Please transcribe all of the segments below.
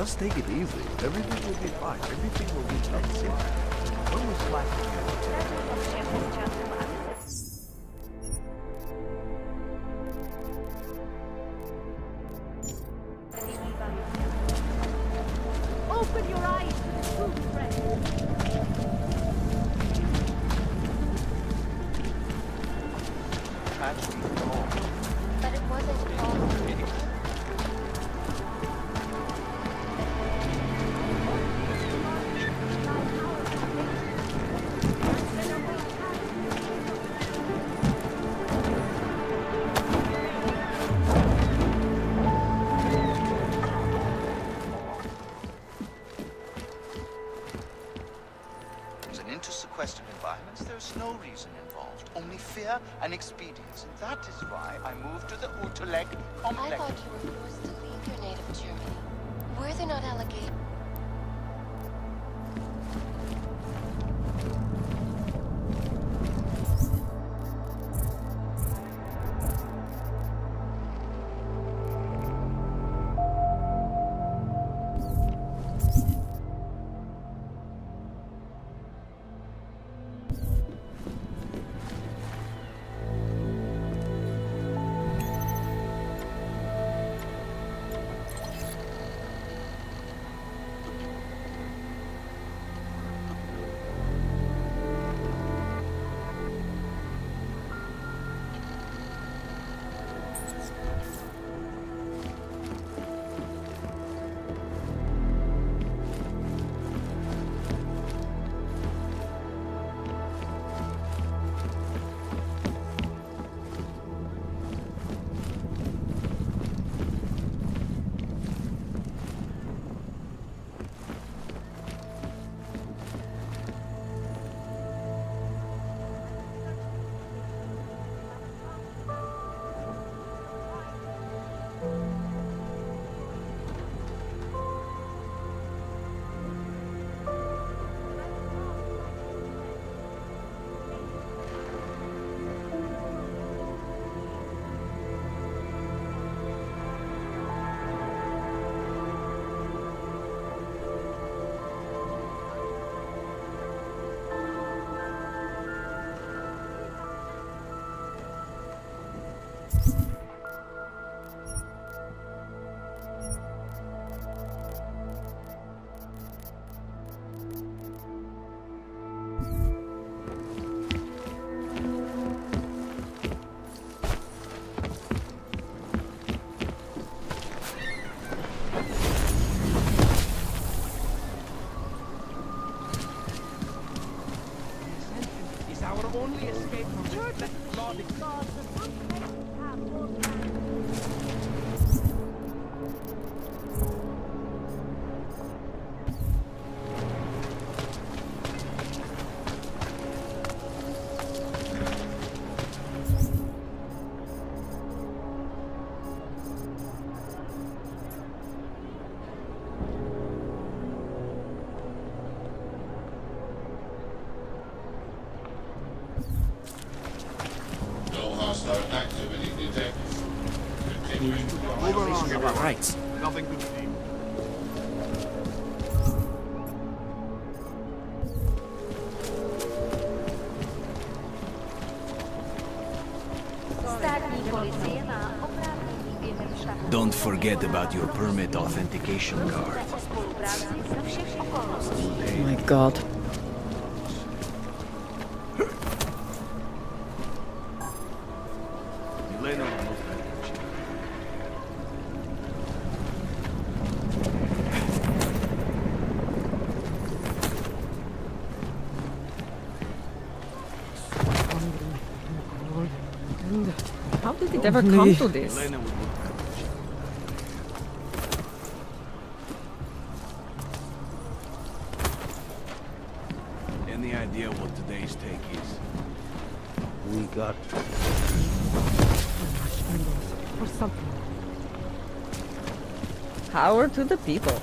Just take it easy. Everything will be fine. Everything will be done safely. When was the last time you Open your eyes to the truth, friend. But it wasn't all. Sequestered environments, there's no reason involved, only fear and expedience. And that is why I moved to the Uteleg complex. I thought you were forced to leave your native Germany. Were there not allegations? Only escape from this bloody God. Activity detected. Continuing. move along, everyone? Right. Nothing to see. Státní policie má oprávnění během štahu. Don't forget about your permit authentication card. O spolupráci za všech okolností. Oh my god. Elena will move better than she And how did it ever come to this? Elena would move better than she Any idea what today's take is? We got Or something. Power to the people.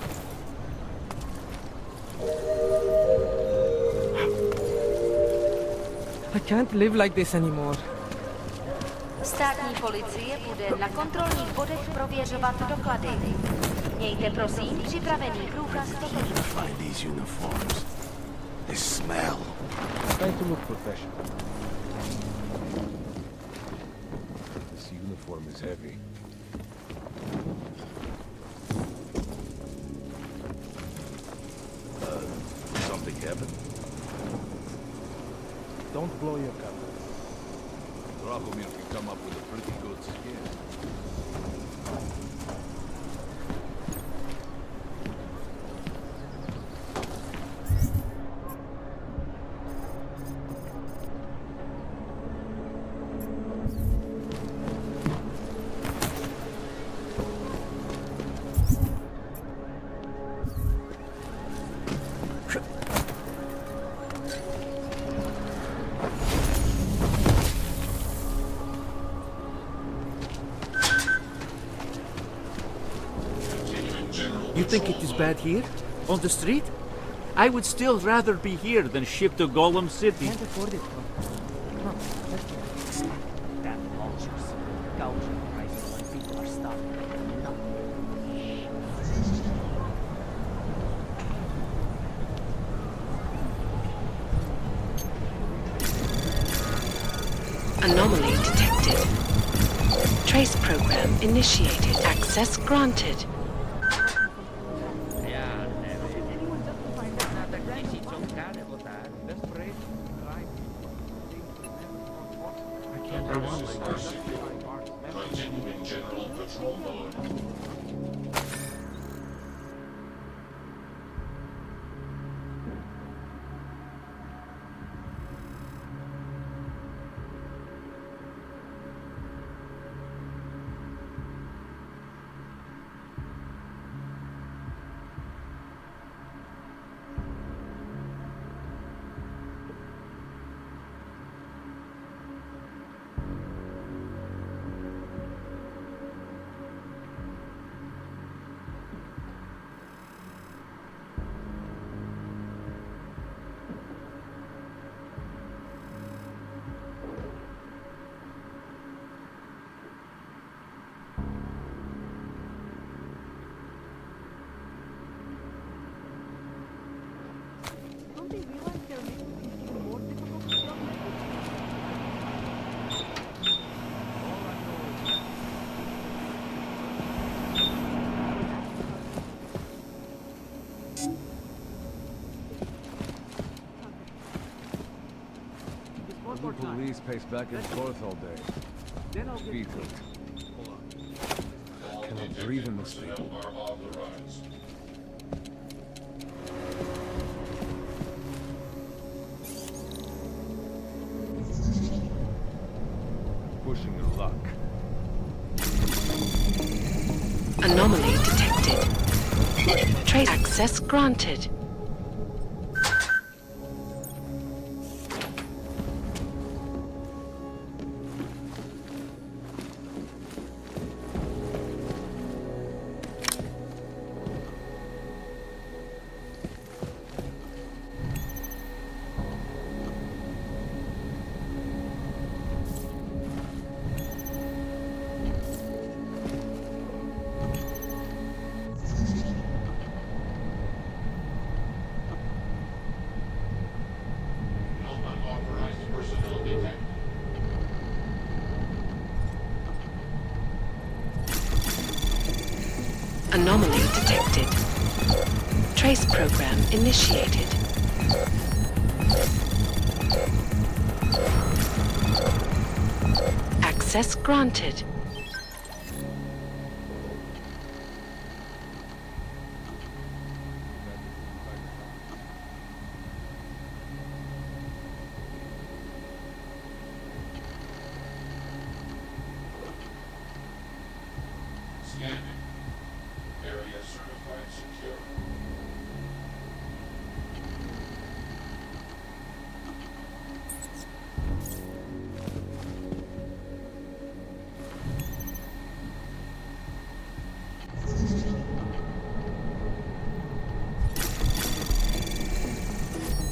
I can't live like this anymore. Státní policie bude na kontrolních bodech prověřovat doklady. Mějte prosím připravený průkaz totožnosti. Find these uniforms. They smell. Trying to look professional. This uniform is heavy. Something happened? Don't blow your cover. Dragomir can come up with a pretty good skin. You think it is bad here? On the street? I would still rather be here than shipped to Golem City. Can't afford it. Come, let's go. That vultures. Gouging prices when people are starving. Anomaly detected. Trace program initiated. Access granted. Premises are secure. Continuing general patrol mode. Don't they realize they're making things even more difficult for them? The police pace back and forth all day. Feet hurt. All Cannot detected breathe in this personnel thing. are authorized. Pushing your luck. Anomaly detected. Trace access granted. No unauthorized personnel detected. Anomaly detected. Trace program initiated. Access granted. Scanning. Area certified secure.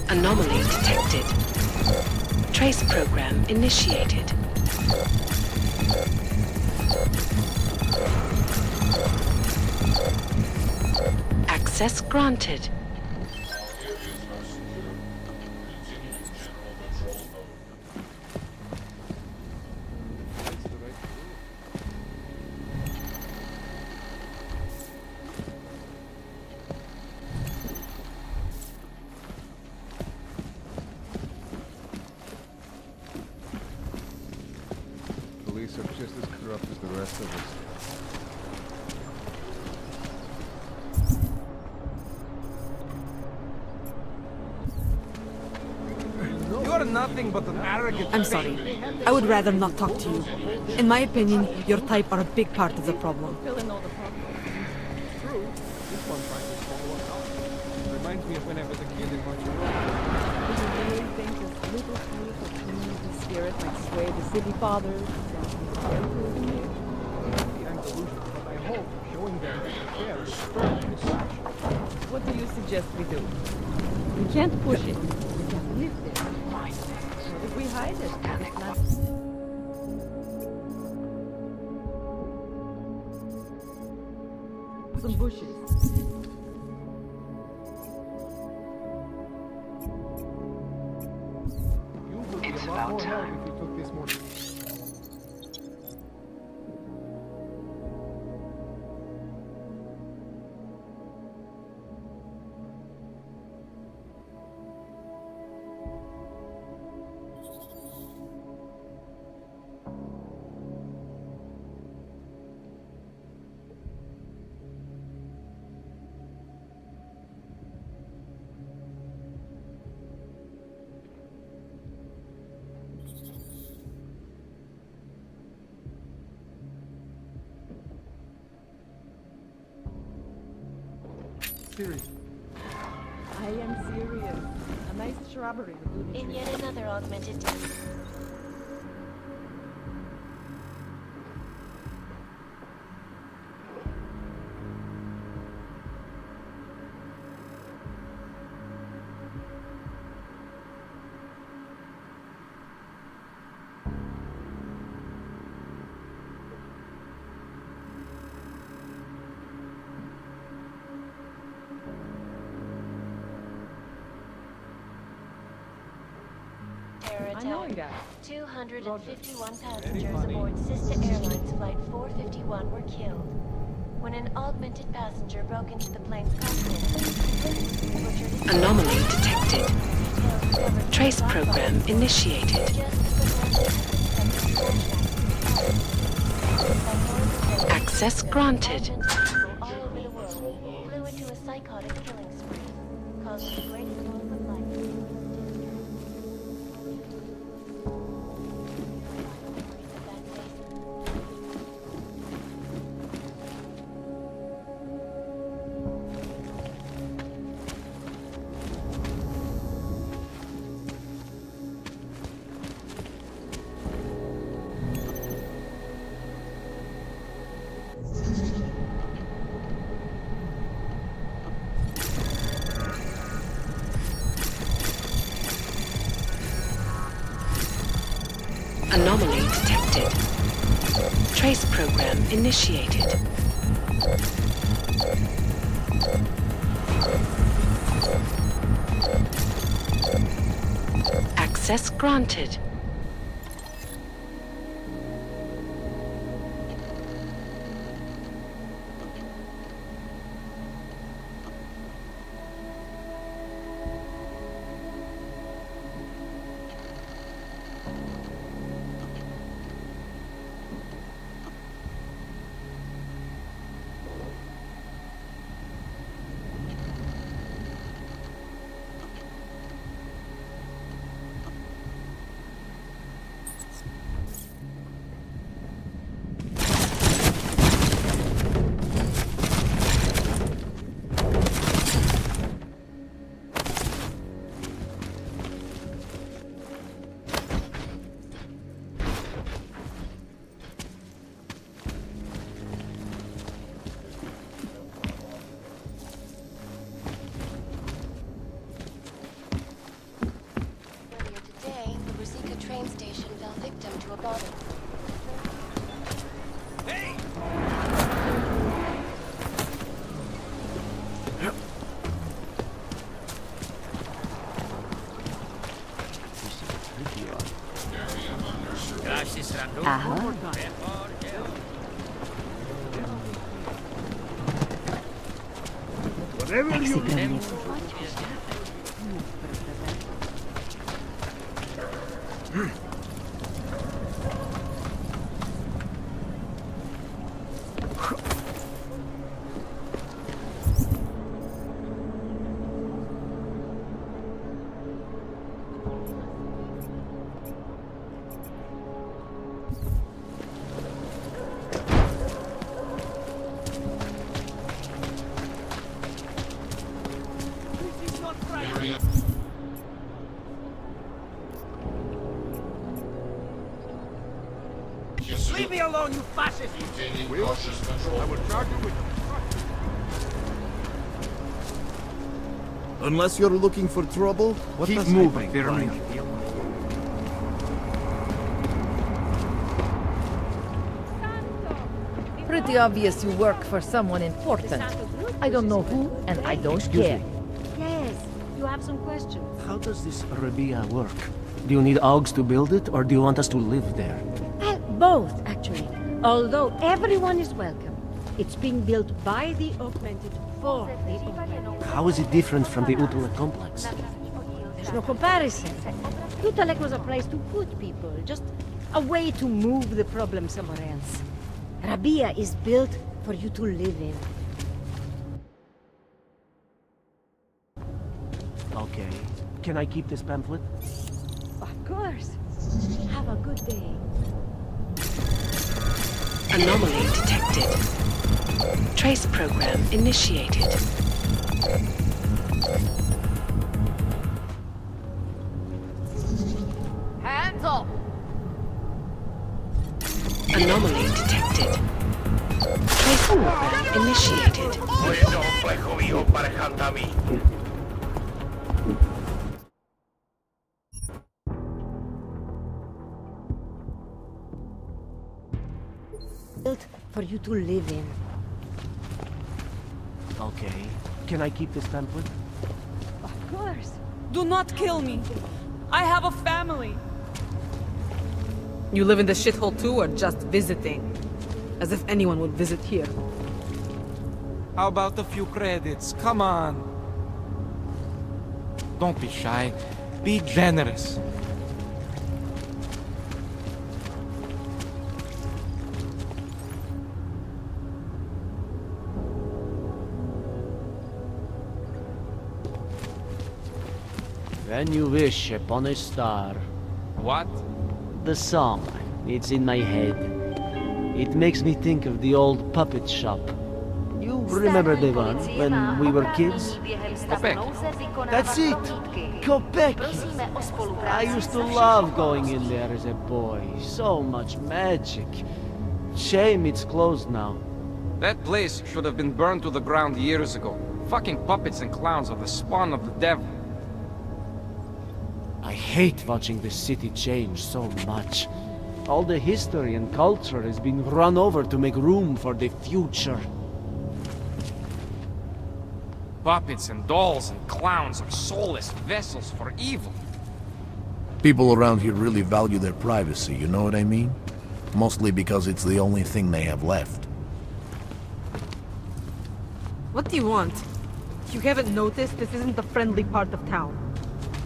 Anomaly detected. Trace program initiated. Access granted. All areas are secure. Continuing general patrol mode. That's the right to do. Police are just as corrupt as the rest of us. You're nothing but an arrogant. I'm sorry. I would rather not talk to you. In my opinion, your type are a big part of the problem. True. This one tries to swallow us up. Reminds me of when I was a kid in Montreal. Do you really think this little sneak of community spirit might sway the city fathers? I'm delusional, but I hope showing them that we care is stern in its action. What do you suggest we do? We can't push it. We can lift it. If we hide it, it's not... Some bushes. You would be a lot more help if you took this more. Serious. I am serious. A nice shrubbery would do the In trick. yet another augmented terror I know a attack. guy. 251 passengers aboard Sister Airlines Flight 451 were killed when an augmented passenger broke into the plane's cockpit. Anomaly detected. Trace program initiated. Access granted. All over the world flew into a psychotic killing spree, causing the greatest loss of life. Anomaly detected. Trace program initiated. Access granted. train station fell victim to a bombing. Hey! Aha. Whatever you need. Area. Leave me alone, you fascist! Maintaining cautious control. I will charge you with Unless you're looking for trouble, keep moving. Pretty obvious you work for someone important. I don't know who, and I don't care. Yes, you have some questions. How does this Rabia work? Do you need Augs to build it, or do you want us to live there? Well, both, actually. Although everyone is welcome. It's being built by the Augmented for the Augmented. How is it different from the Utula complex? There's no comparison. Utalek was a place to put people, just a way to move the problem somewhere else. Rabia is built for you to live in. Okay. Can I keep this pamphlet? Of course. Have a good day. Anomaly detected. Trace program initiated. Hands up! Anomaly detected. Trace program initiated. Built for you to live in. Okay. Can I keep this pamphlet? Of course. Do not kill me. I have a family. You live in the shithole too, or just visiting? As if anyone would visit here. How about a few credits? Come on. Don't be shy. Be generous. When you wish upon a star. What? The song. It's in my head. It makes me think of the old puppet shop. You remember the one when we were kids? Kopek. That's it! Kopek! I used to love going in there as a boy. So much magic. Shame it's closed now. That place should have been burned to the ground years ago. Fucking puppets and clowns are the spawn of the devil. I hate watching the city change so much. All the history and culture has been run over to make room for the future. Puppets and dolls and clowns are soulless vessels for evil. People around here really value their privacy, you know what I mean? Mostly because it's the only thing they have left. What do you want? If you haven't noticed, this isn't the friendly part of town.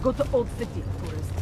Go to Old City, tourist.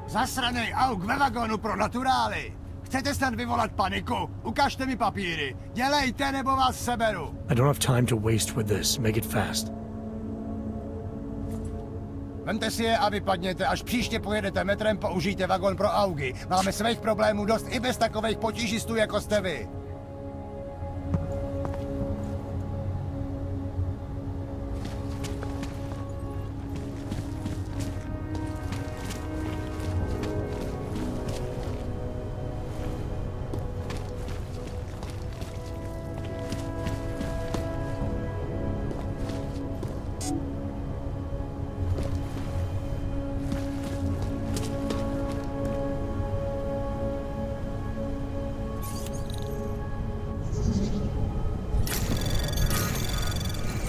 Zasranej auk ve vagonu pro naturály! Chcete snad vyvolat paniku? Ukažte mi papíry. Dělejte, nebo vás seberu. I don't have time to waste with this. Make it fast. Vemte si je a vypadněte. Až příště pojedete metrem, použijte vagon pro augy. Máme svých problémů dost i bez takových potížistů, jako jste vy.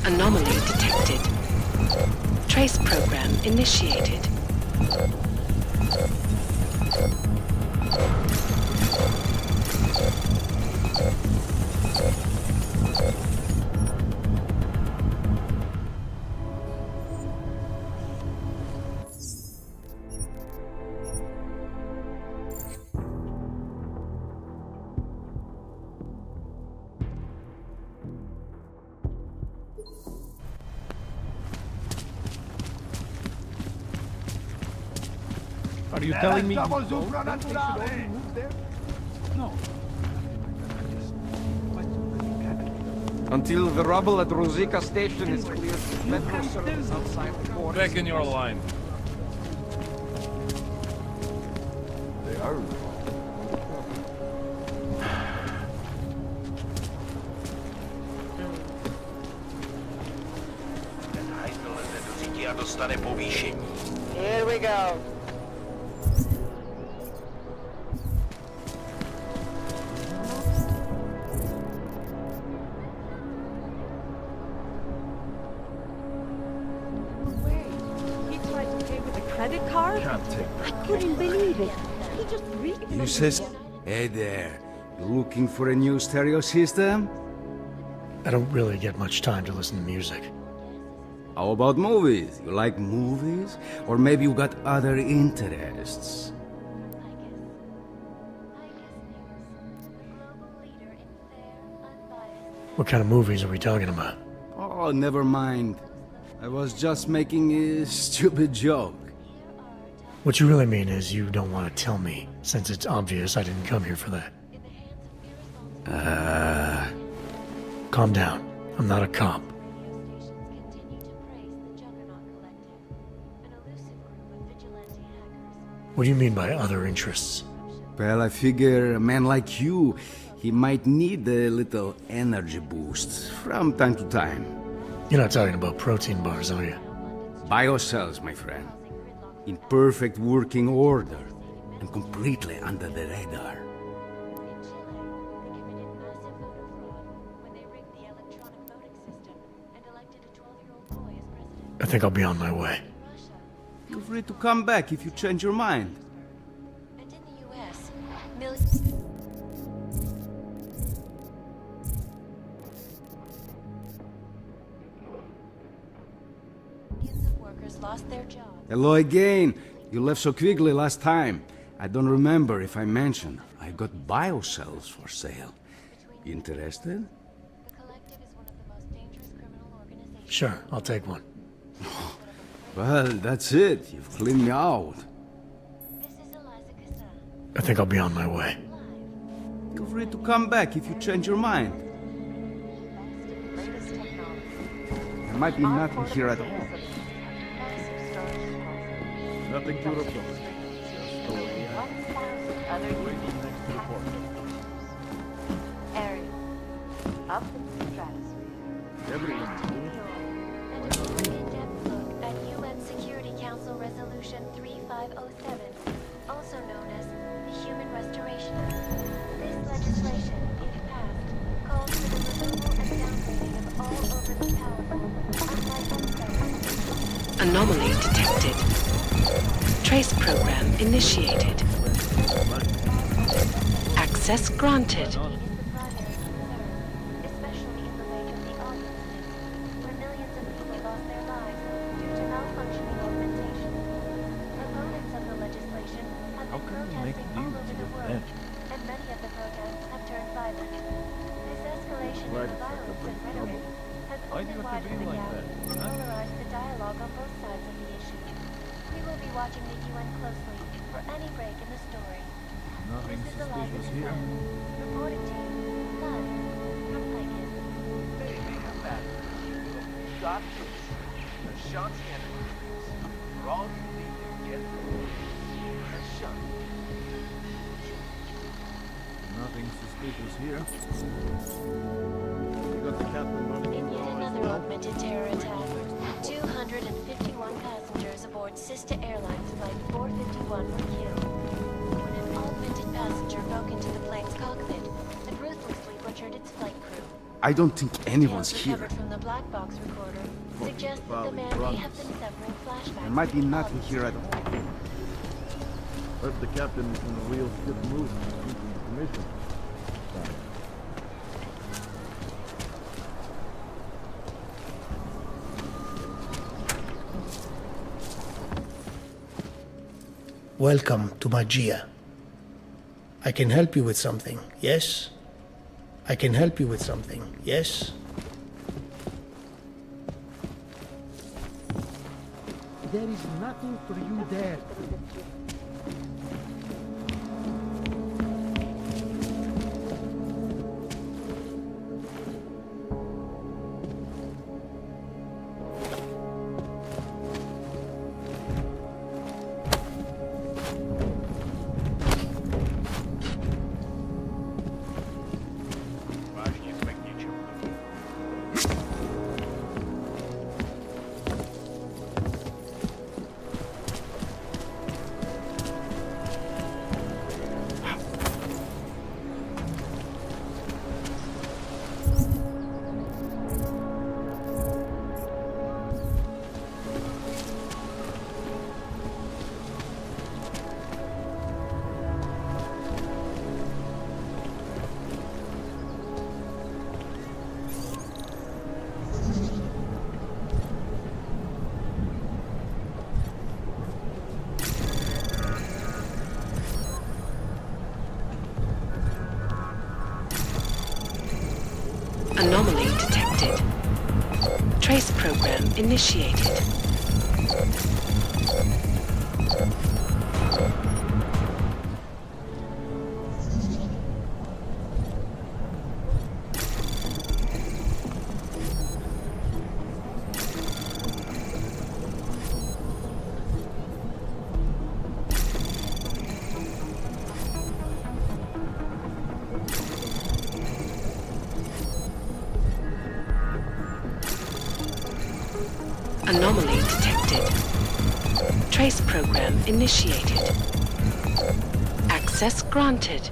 Anomaly detected. Trace program initiated. Are you telling me? No. Until the rubble at Ruzika station is cleared for metro service outside the quarters. Back in your line. They are. Here we go. He tried to pay with a credit card? Can't take I couldn't believe it. He just reeked You of says, hey there, you looking for a new stereo system? I don't really get much time to listen to music. How about movies? You like movies? Or maybe you got other interests? What kind of movies are we talking about? Oh, never mind. I was just making a stupid joke. What you really mean is you don't want to tell me, since it's obvious I didn't come here for that. Calm down. I'm not a cop. What do you mean by other interests? Well, I figure a man like you, he might need a little energy boost from time to time. You're not talking about protein bars, are you? Biocells, my friend. In perfect working order and completely under the radar. I think I'll be on my way. Feel free to come back if you change your mind. And in the US, millions of workers lost their jobs. Hello again. You left so quickly last time. I don't remember if I mentioned. I got biocells for sale. Interested? Sure, I'll take one. Well, that's it. You've cleaned me out. I think I'll be on my way. Feel free to come back if you change your mind. There might be nothing here at all. Nothing to report. Area. Up in the stratosphere. Everyone's In-depth look at UN Security Council Resolution 3507, also known as the Human Restoration Act. This legislation, if passed, calls for the removal and downgrading of all overly powerful, unlicensed Anomaly detected. Trace program initiated. Access granted. especially in the wake of the August where millions of people lost their lives due to malfunctioning augmentation. Proponents of the legislation have been protesting all over the world, and many of the protests have turned violent. This escalation in the violence and rhetoric has only widened the gap and polarized the dialogue on both sides of the issue. We will be watching the UN closely for any break in the story. Nothing This is Eliza suspicious here. Cassell, reporting to you live from Vegas. Shot this. The shots enemies. For all you need to get a shot. Nothing suspicious here. We got the captain running. In yet another augmented terror attack, 251 passengers aboard Sister Airlines Flight 451 were killed. When an augmented passenger broke into the plane's cockpit and ruthlessly butchered its flight crew. I don't think anyone's Details here. recovered from the black box recorder suggest that the man may have been severing flashbacks. There might be nothing here at all. Heard the captain and the wheels couldn't move. Commission. Welcome to Magia. I can help you with something, yes? I can help you with something, yes? There is nothing for you there. Anomaly detected. Trace program initiated. Anomaly detected. Trace program initiated. Access granted.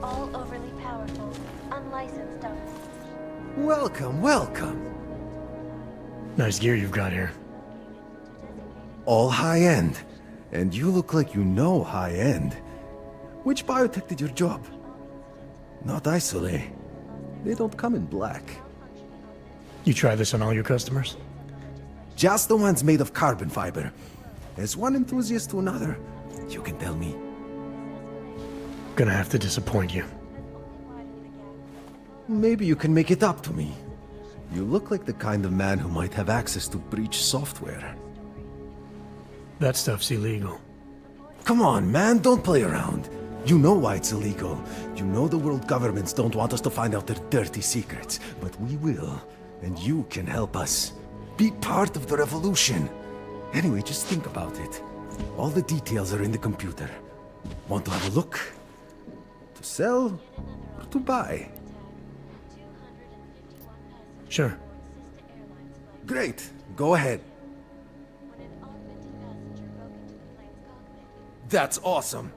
All overly powerful, unlicensed dogs. Welcome, welcome. Nice gear you've got here. All high-end. And you look like you know high-end. Which biotech did your job? Not isolate. They don't come in black. You try this on all your customers? Just the ones made of carbon fiber. As one enthusiast to another, you can tell me. Gonna have to disappoint you. Maybe you can make it up to me. You look like the kind of man who might have access to breach software. That stuff's illegal. Come on, man, don't play around. You know why it's illegal. You know the world governments don't want us to find out their dirty secrets. But we will, and you can help us. Be part of the revolution. Anyway, just think about it. All the details are in the computer. Want to have a look? To sell or to buy? Sure. Great. Go ahead. That's awesome.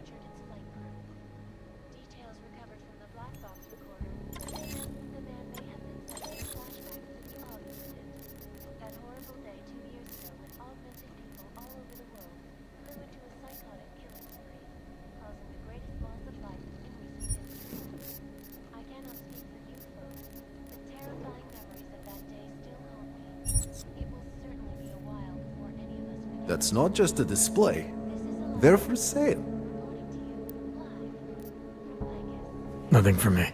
That's not just a display. They're for sale. Nothing for me.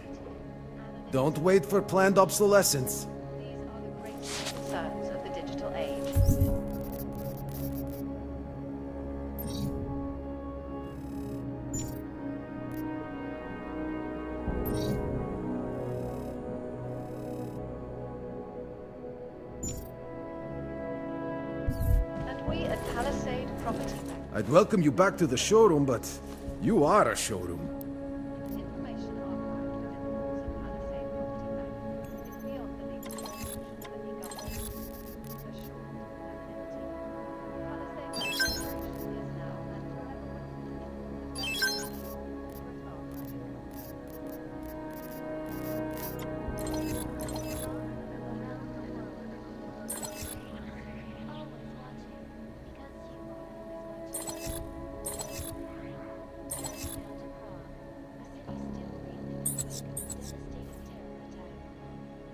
Don't wait for planned obsolescence. Concerns of the digital age. And we at Palisade Property. I'd welcome you back to the showroom, but you are a showroom.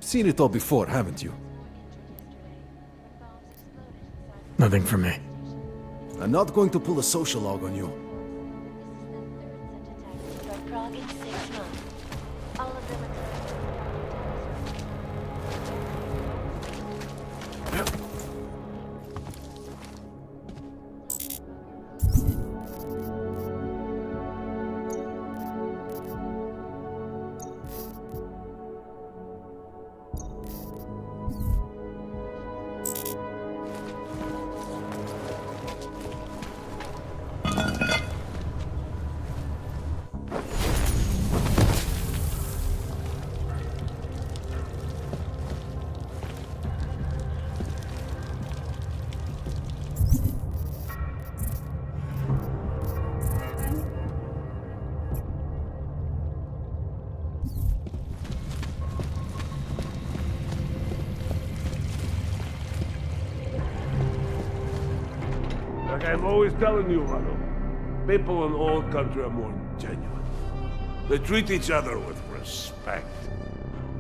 Seen it all before, haven't you? Nothing for me. I'm not going to pull a social log on you. Prague in 6 months. All of them Like I'm always telling you, Vano, people in old country are more genuine. They treat each other with respect.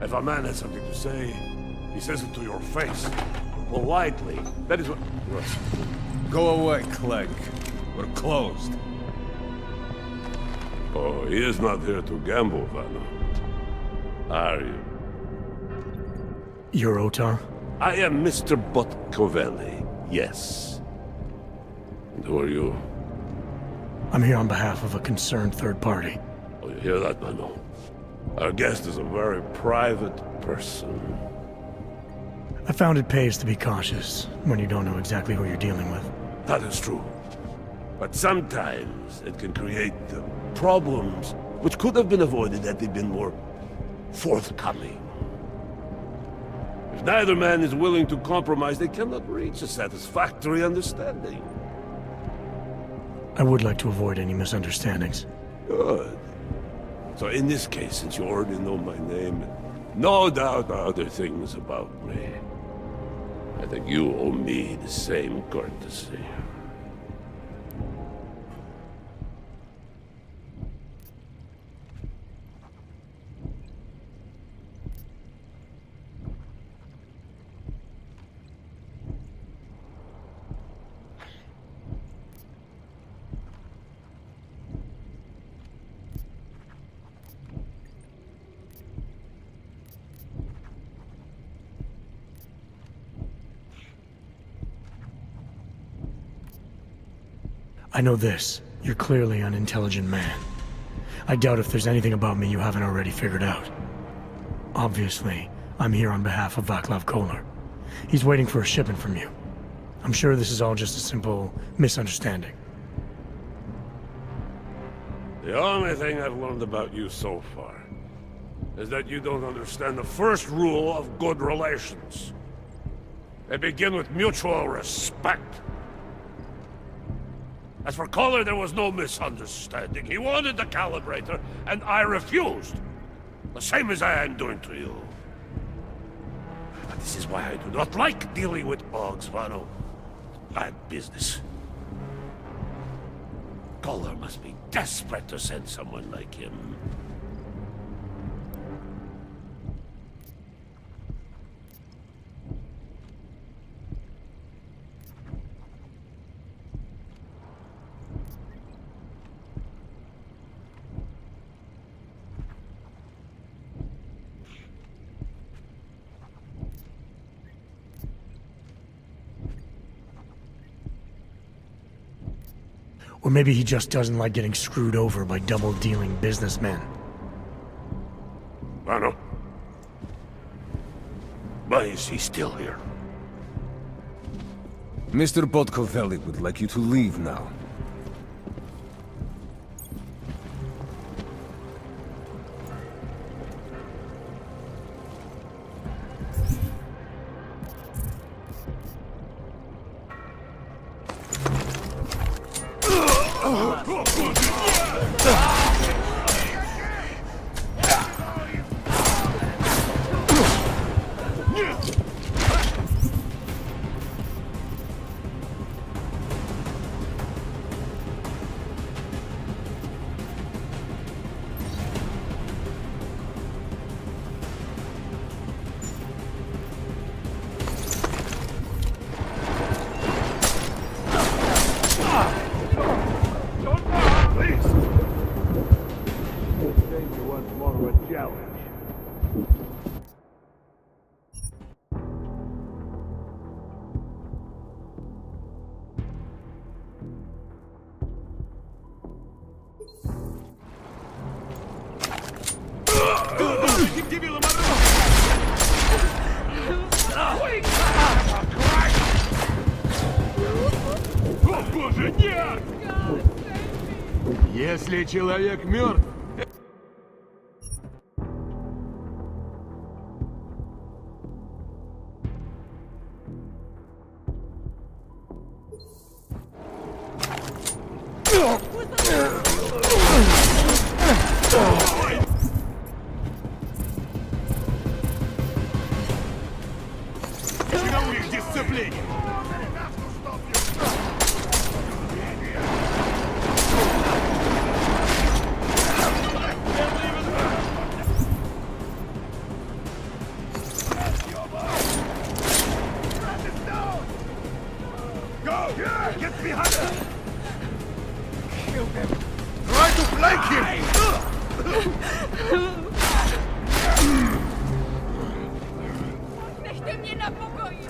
If a man has something to say, he says it to your face. Politely. That is what... Go away, Clegg. We're closed. Oh, he is not here to gamble, Vano. Are you? You're Otar? I am Mr. Botkovelli, yes. And who are you? I'm here on behalf of a concerned third party. Oh, you hear that, Vano? Our guest is a very private person. I found it pays to be cautious when you don't know exactly who you're dealing with. That is true. But sometimes it can create problems which could have been avoided had they been more forthcoming. If neither man is willing to compromise, they cannot reach a satisfactory understanding. I would like to avoid any misunderstandings. Good. So in this case, since you already know my name, and no doubt other things about me, I think you owe me the same courtesy. I know this. You're clearly an intelligent man. I doubt if there's anything about me you haven't already figured out. Obviously, I'm here on behalf of Vaclav Kolar. He's waiting for a shipment from you. I'm sure this is all just a simple misunderstanding. The only thing I've learned about you so far is that you don't understand the first rule of good relations. They begin with mutual respect. As for Kolar, there was no misunderstanding. He wanted the calibrator, and I refused. The same as I am doing to you. But this is why I do not like dealing with Boggs, Vano. Bad business. Kolar must be desperate to send someone like him. Or maybe he just doesn't like getting screwed over by double-dealing businessmen. Vano? Why is he still here? Mr. Podkoveli would like you to leave now. Если человек мертв, чего их дисциплине? Get behind him! Kill him! Try to flank him! Nechte mě na pokoji!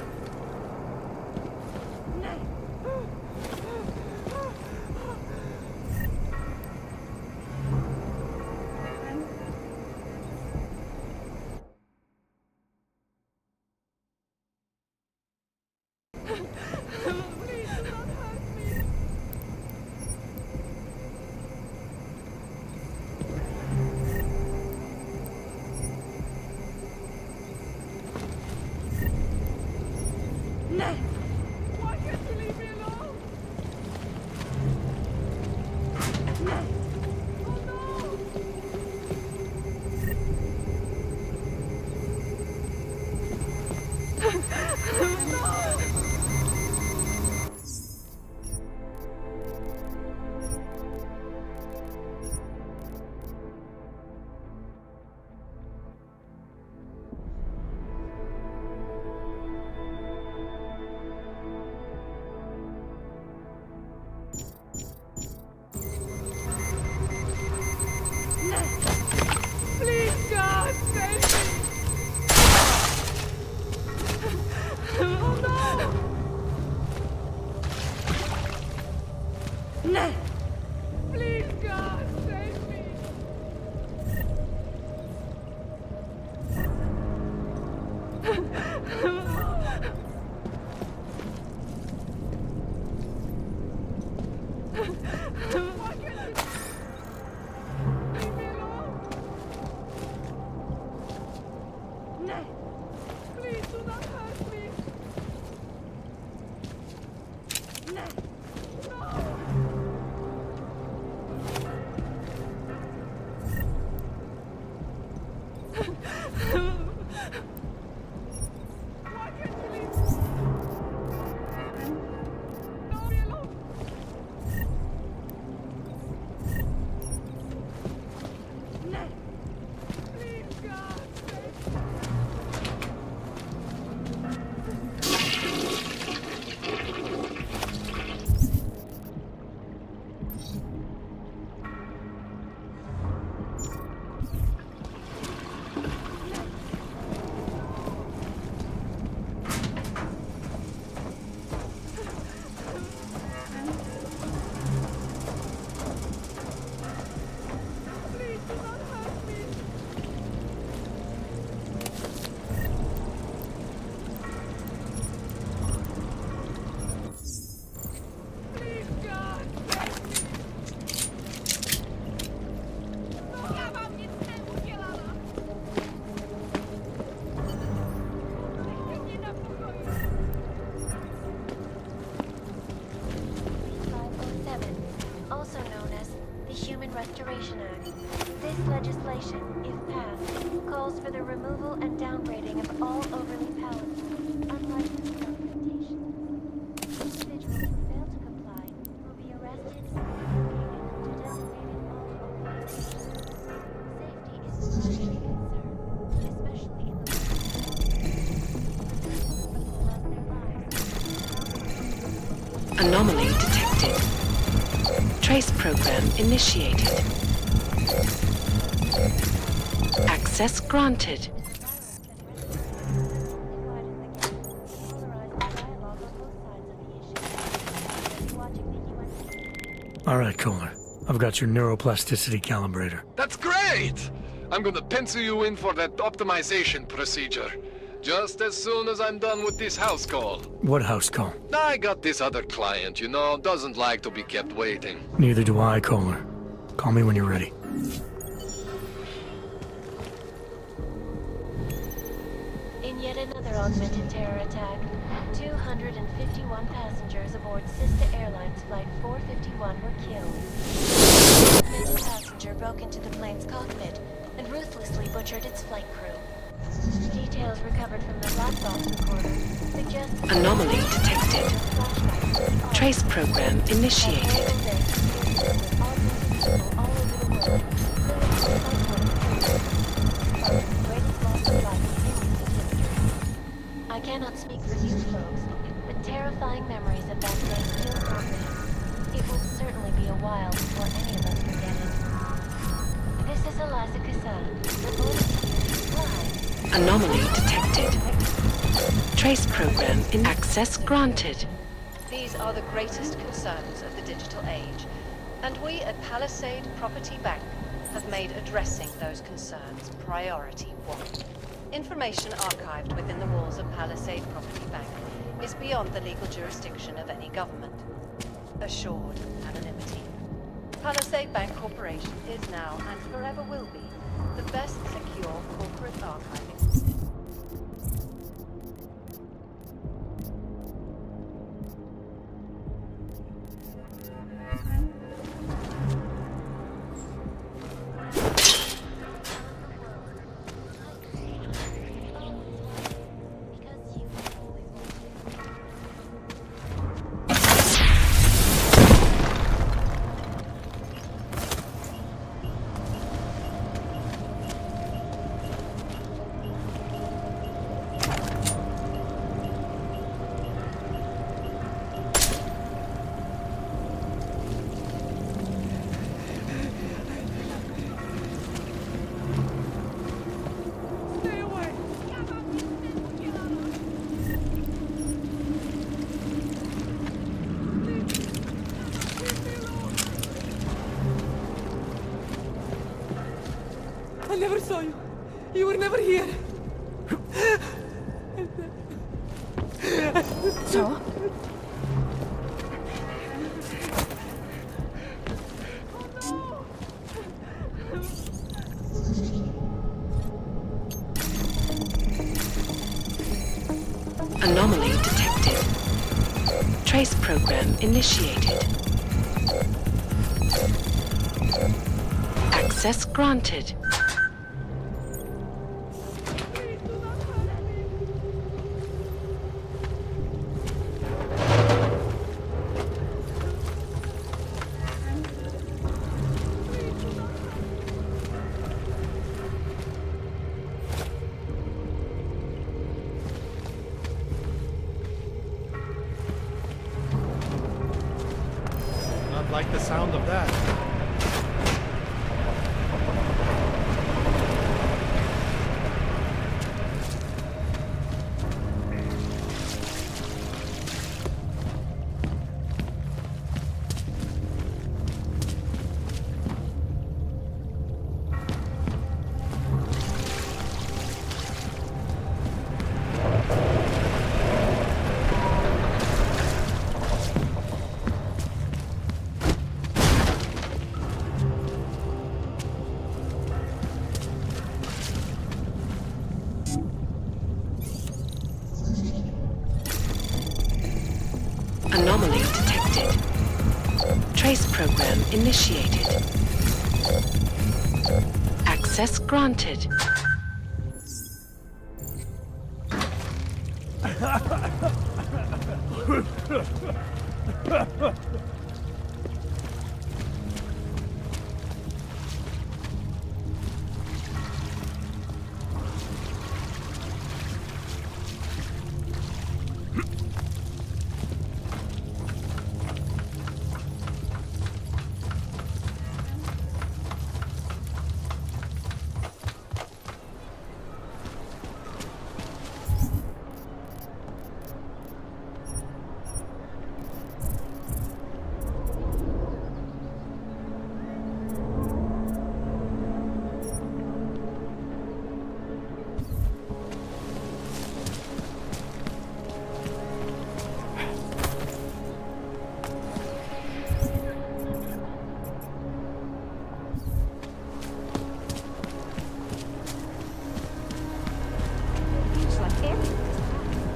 Why can't you leave me alone? Please, God, save me! Oh no! Please, God, save me! Why can't you leave me alone? Please do not hurt me! Why can't you leave me? Leave me alone! Please, God, save me! Please do not hurt me! Please, God, save me! No, ja wam nic nie udzielała! Niech mnie na pokoju! 507, also known as the Human Restoration Act. This legislation, if passed, calls for the removal and downgrading of all overly powerful, unlicensed documentation. Individuals who fail to comply will be arrested and relocated to designated all-over locations. Safety is a primary concern, especially in the Anomaly detected. Trace program initiated. Access granted. All right, Kohler. I've got your neuroplasticity calibrator. That's great! I'm gonna pencil you in for that optimization procedure. Just as soon as I'm done with this house call. What house call? I got this other client, you know, doesn't like to be kept waiting. Neither do I, Kohler. Call me when you're ready. In yet another augmented terror attack, 251 passengers aboard Sister Airlines Flight 451 were killed. An augmented passenger broke into the plane's cockpit and ruthlessly butchered its flight crew. Details recovered from the black box recorder suggest... Anomaly detected. Trace program initiated. I cannot speak for you folks, but terrifying memories of that day still haunt me. It will certainly be a while before any of us forget it. This is Eliza Cassan, reporting to you live. Anomaly detected. Trace program in access granted. These are the greatest concerns of the digital age, and we at Palisade Property Bank have made addressing those concerns priority one. Information archived within the walls of Palisade Property Bank is beyond the legal jurisdiction of any government. Assured anonymity. Palisade Bank Corporation is now and forever will be the best secure corporate archiving system. never saw you. You were never here. So? Anomaly detected. Trace program initiated. Access granted. Not like the sound of that. Anomaly detected. Trace program initiated. Access granted.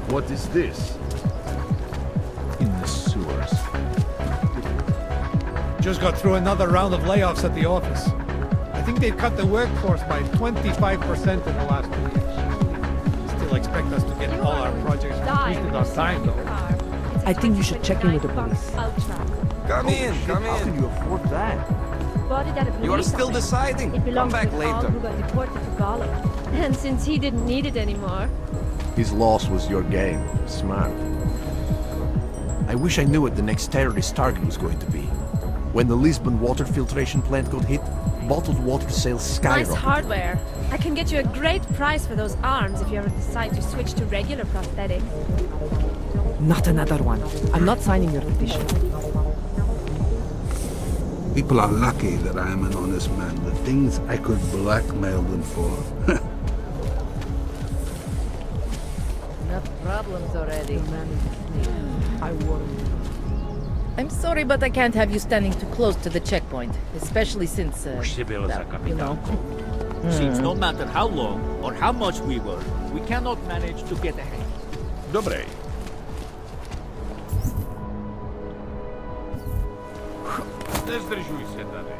What is this? In the sewers. Just got through another round of layoffs at the office. I think they've cut the workforce by 25% in the last 2 years. Still expect us to get all our projects completed on time, though. I think you should check in with the police. Come in, come How can in. you afford that? Bought it at a police You are still office. deciding. It Come belongs back to Carl, later. who got deported to Gollum. And since he didn't need it anymore... His loss was your gain. Smart. I wish I knew what the next terrorist target was going to be. When the Lisbon water filtration plant got hit, bottled water sales skyrocketed. Nice hardware. I can get you a great price for those arms if you ever decide to switch to regular prosthetic. Not another one. I'm not signing your petition. People are lucky that I am an honest man. The things I could blackmail them for. Enough problems already. I warned you. I'm sorry, but I can't have you standing too close to the checkpoint, especially since, Since no matter how long or how much we work, we cannot manage to get ahead. Dobre. Не сдържуй се, Дане.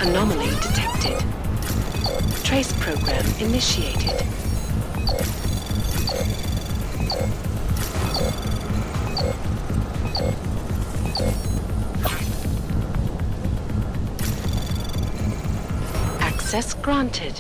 Anomaly detected. Trace program initiated. Access granted.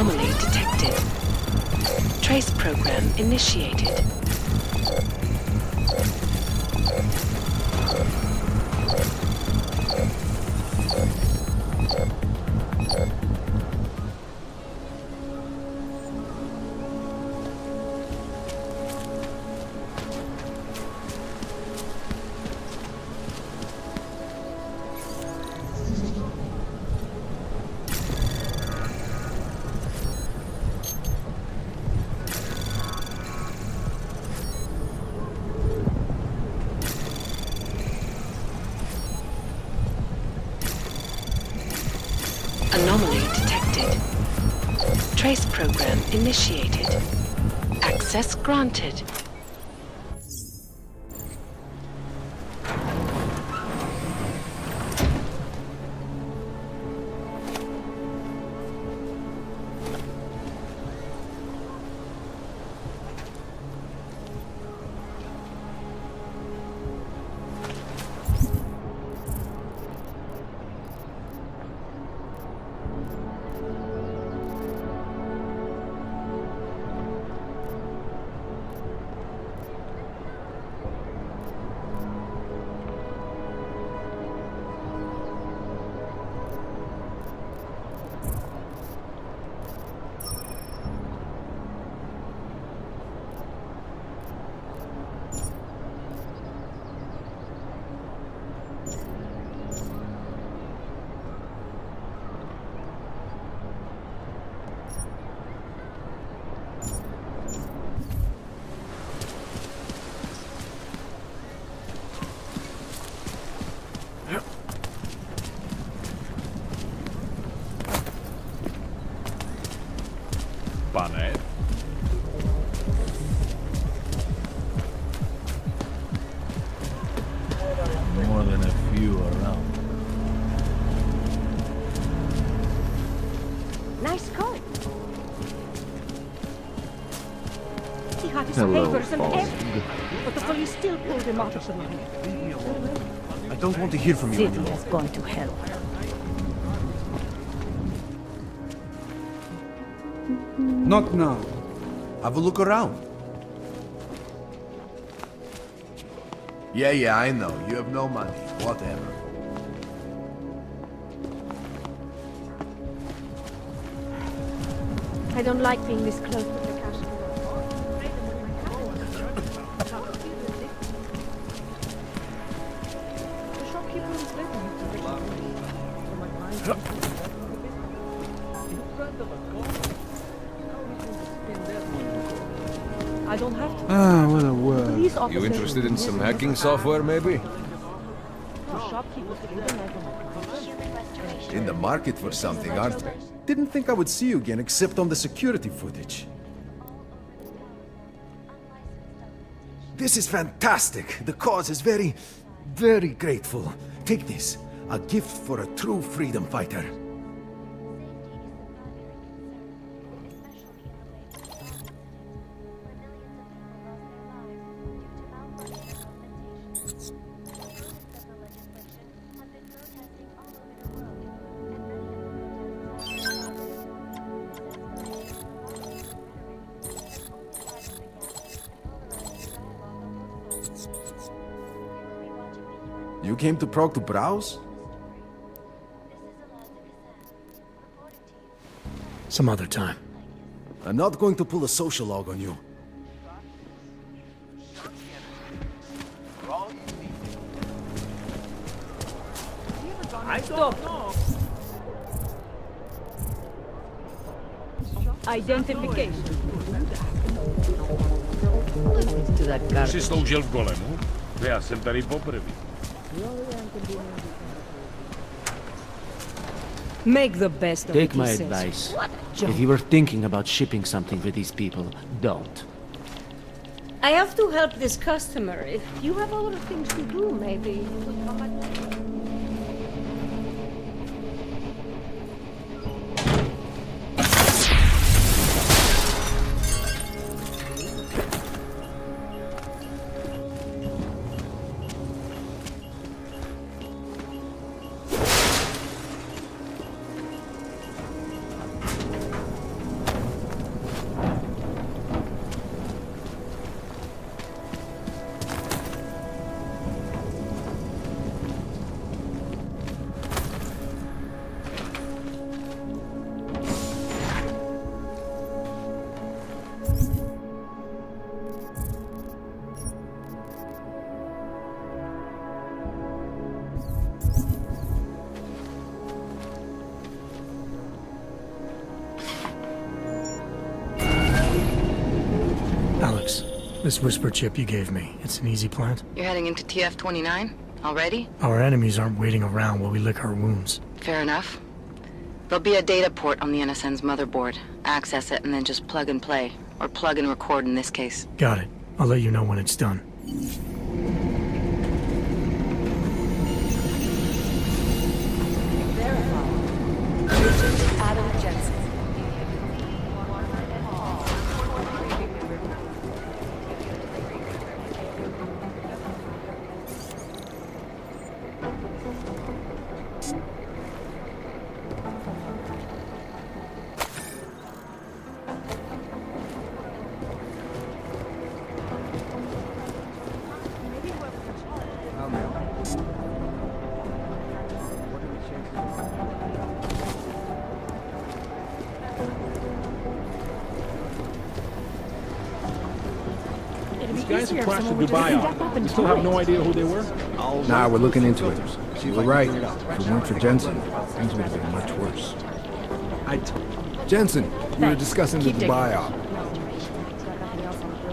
Anomaly detected. Trace program initiated. Anomaly detected. Trace program initiated. Access granted. Pane. More than a few around. Nice coat. He had his Hello, papers and Paul. everything, but the police still pulled him out of the line. I don't want to hear from you City anymore. has gone to hell. Not now. Have a look around. Yeah, I know. You have no money. Whatever. I don't like being this close to the cash. The shopkeeper is I don't have to. Ah, what a word. Police officers You interested in some will hacking software, maybe? The shopkeepers will In the market for something, aren't we? Didn't think I would see you again except on the security footage. This is fantastic. The cause is very, very grateful. Take this. A gift for a true freedom fighter. You came to Prague to browse? Some other time. I'm not going to pull a social log on you. I don't know. Identification. To that garbage. Jsi sloužil v golemu? Já jsem tady poprvé. Make the best of it, Take he my says. advice. What a joke. If you were thinking about shipping something for these people, don't. I have to help this customer. If you have other things to do, maybe you could come back later. This whisper chip you gave me, it's an easy plant? You're heading into TF-29? Already? Our enemies aren't waiting around while we lick our wounds. Fair enough. There'll be a data port on the NSN's motherboard. Access it and then just plug and play. Or plug and record in this case. Got it. I'll let you know when it's done. Adam Jensen. These guys who crashed the Dubai op, we still have no idea who they were? Nah, we're looking into it. You were right. If it weren't for Jensen, things would have been much worse. Jensen, you were discussing the Dubai op.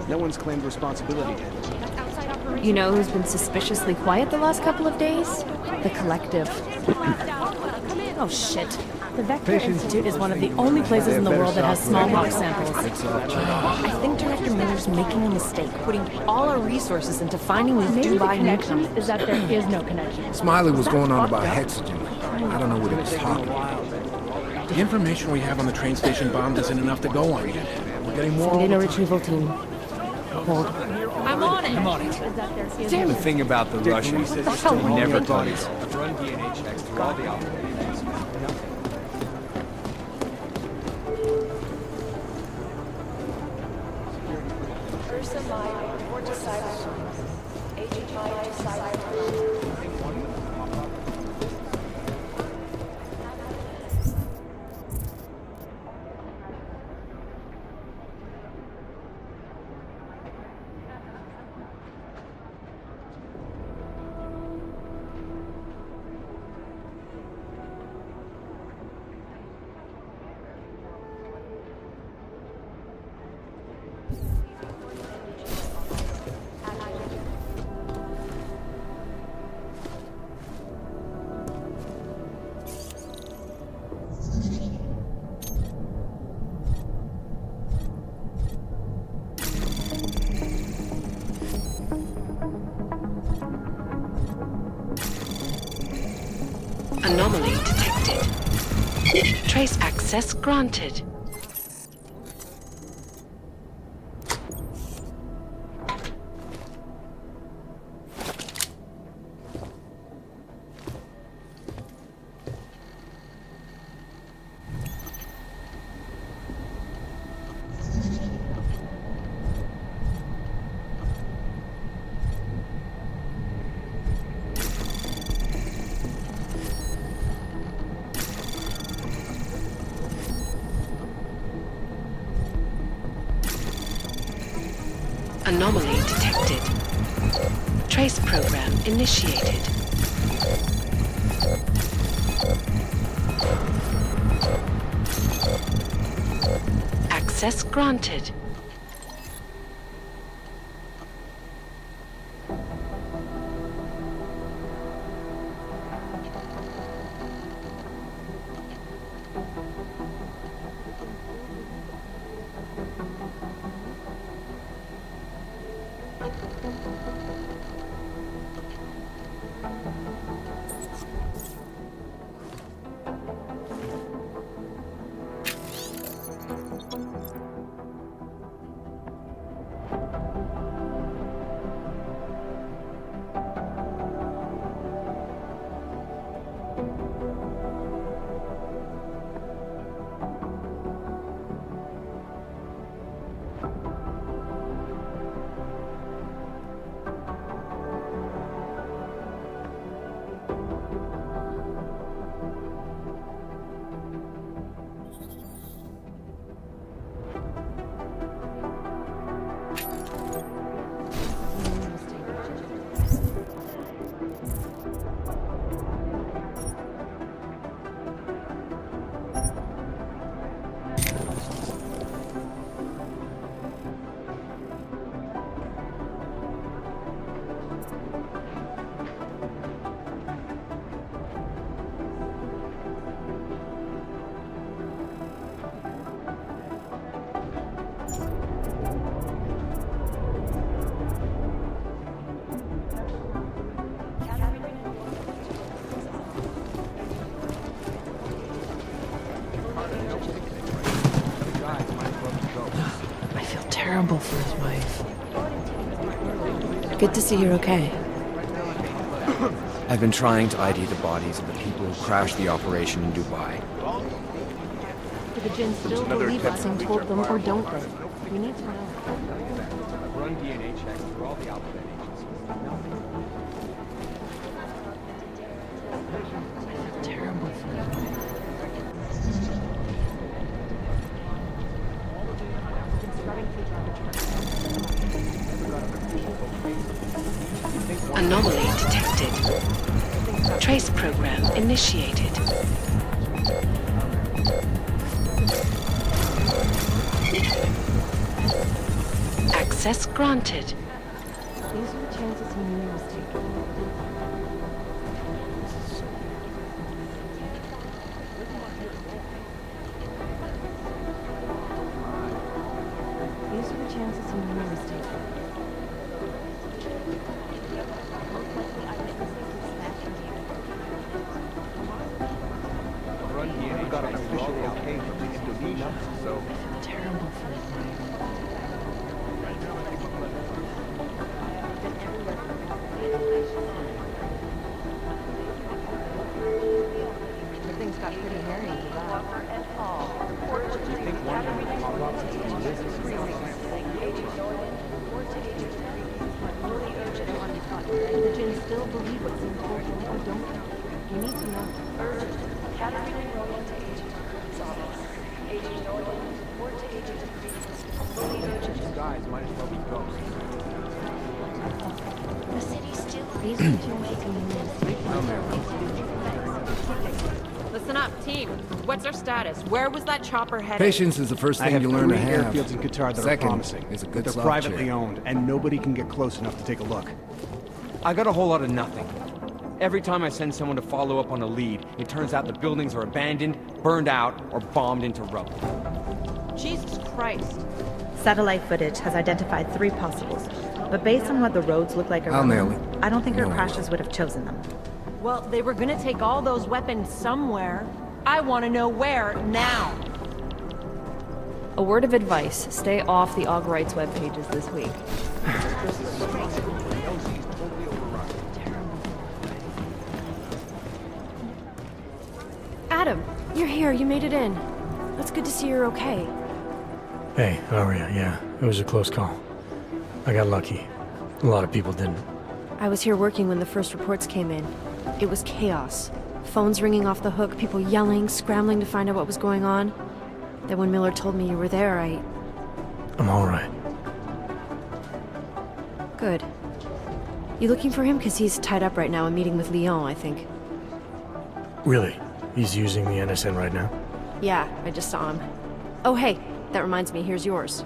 No one's claimed responsibility yet. You know who's been suspiciously quiet the last couple of days? The Collective. Oh shit. The Vector Institute is one of the only places in the world that has smallpox samples. I think Director Miller's making a mistake, putting all our resources into finding these Dubai newcomers. Is that there is no connection. Smiley was going on about hexogen. I don't know what he was talking about. The information we have on the train station bomb isn't enough to go on yet. We're getting more. Send in a retrieval team. Hold. I'm on it. I'm on it. The thing about the Russians is we never thought it's... Run DNA checks through all the operations. Ursa Meyer, report to cybercrimes. Agent Meyer to cybercrimes. Anomaly detected. Trace access granted. Anomaly detected. Trace program initiated. Access granted. terrible for his wife. Good to see you're okay. I've been trying to ID the bodies of the people who crashed the operation in Dubai. Do the Jinn still believe us and told them, or don't they? We need to know. Run DNA checks through all the alphabet agencies. Terrible. Anomaly detected. Trace program initiated. Access granted. These are the chances he knew he was taking. These are the chances he knew he was taking. Run DNA got an official okay from Indonesia, so... Terrible for his wife. Things got pretty hairy in Dubai. You think one of them would pop up since it's business? The Jinn still believe what's important, or don't they? We need to know. You guys might as well be ghosts. The city still these are the chances he knew he was taking. Listen up, team. What's our status? Where was that chopper headed? Patience is the first thing you learn to have. Airfields in Qatar that Second are promising. is a But good they're soft privately chair. owned, and nobody can get close enough to take a look. I got a whole lot of nothing. Every time I send someone to follow up on a lead, it turns out the buildings are abandoned, burned out, or bombed into rubble. Jesus Christ. Satellite footage has identified 3 possibles, but based on what the roads look like I'll around nail them, it. I don't think No, our I crashes would have chosen them. Well, they were gonna take all those weapons somewhere. I want to know where now. A word of advice, stay off the Aug Rights web pages this week. Adam, you're here, you made it in. It's good to see you're okay. Hey, Aria, yeah, it was a close call. I got lucky. A lot of people didn't. I was here working when the first reports came in. It was chaos. Phones ringing off the hook, people yelling, scrambling to find out what was going on. Then when Miller told me you were there, I'm alright. Good. You looking for him? Because he's tied up right now, a meeting with Lyon, I think. Really? He's using the NSN right now? Yeah, I just saw him. Oh, hey, that reminds me, here's yours.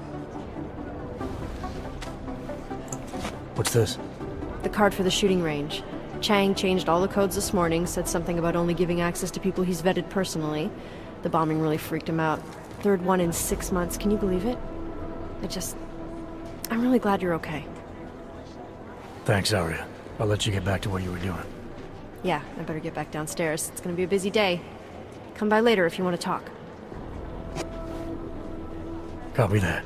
What's this? The card for the shooting range. Chang changed all the codes this morning, said something about only giving access to people he's vetted personally. The bombing really freaked him out. 3rd one in 6 months, can you believe it? I'm really glad you're okay. Thanks, Aria. I'll let you get back to what you were doing. Yeah, I better get back downstairs. It's gonna be a busy day. Come by later if you want to talk. Copy that.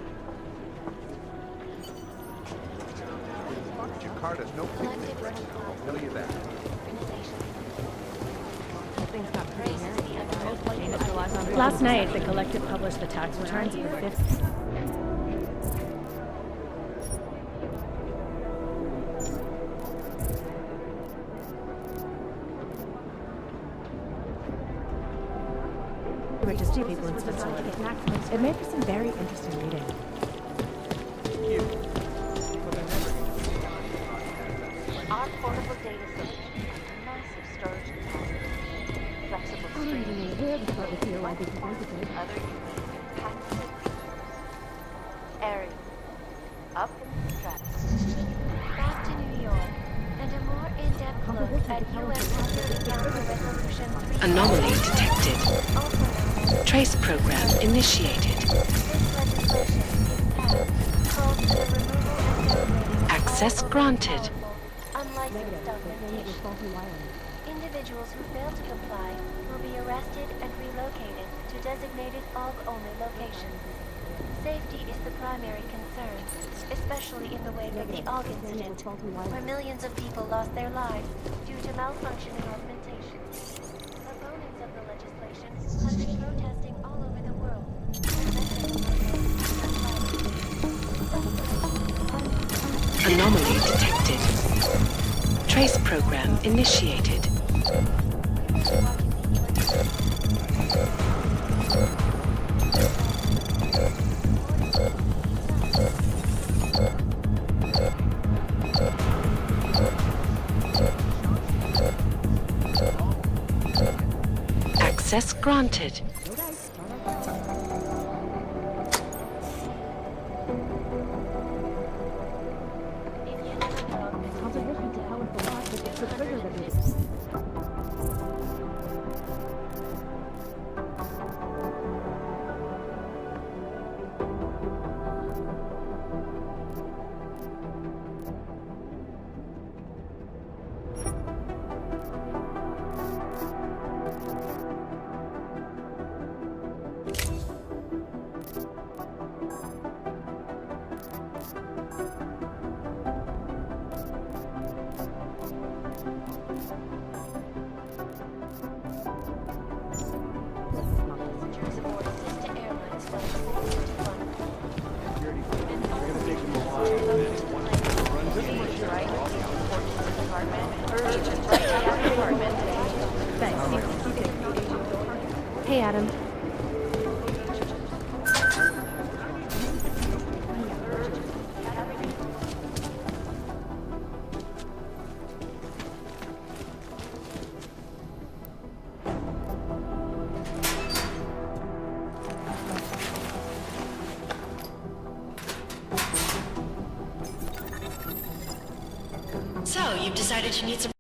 Jakarta's no picnic restaurant, I'll tell you that. Last night, the collective published the tax returns of the 5th. Richest people in Switzerland. It made for some very interesting reading. Our portable data center is a massive storage capacity. Flexible streaming, other units, patented area, up in the stratosphere. Back to New York, and a more in-depth look at U.S. Gamma Resolution 3. Anomaly detected. Trace program initiated. Access granted. Unlicensed documentation. Individuals who fail to comply will be arrested and relocated to designated AUG-only locations. Safety is the primary concern, especially in the wake of the Og incident, where millions of people lost their lives due to malfunctioning augmentation. Opponents of the legislation have been protesting all over the world. Anomaly detected. Trace program initiated. Access granted. Hey, Adam. So, you've decided you need some...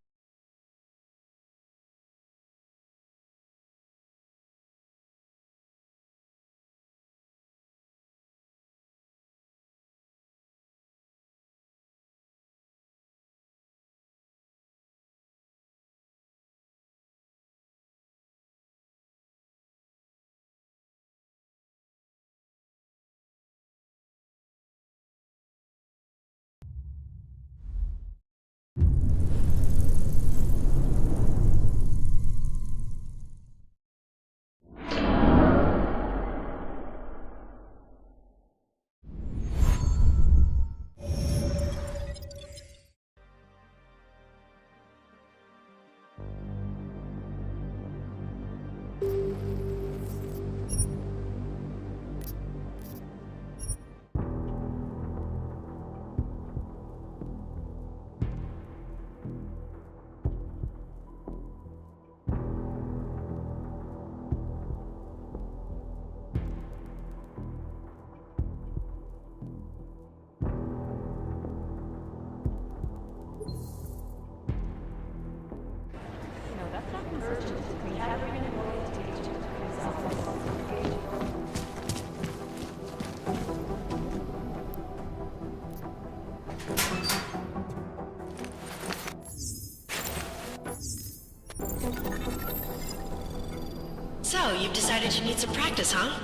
So, you've decided you need some practice, huh?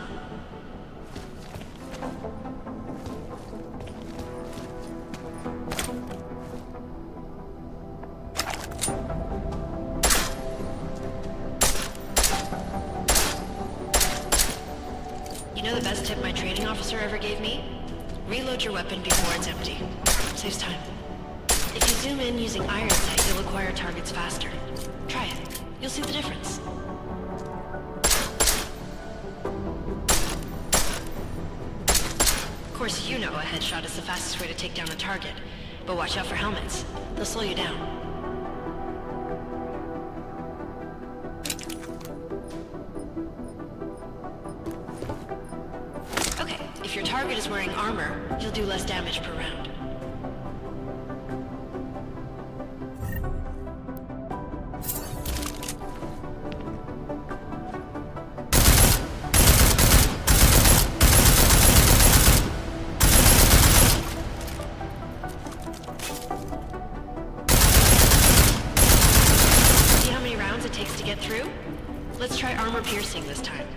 You know the best tip my training officer ever gave me? Reload your weapon before it's empty. Saves time. If you zoom in using iron sight, you'll acquire targets faster. Try it. You'll see the difference. Of course, you know a headshot is the fastest way to take down a target, but watch out for helmets. They'll slow you down. Okay, if your target is wearing armor, you'll do less damage per round. Takes to get through? Let's try armor piercing this time.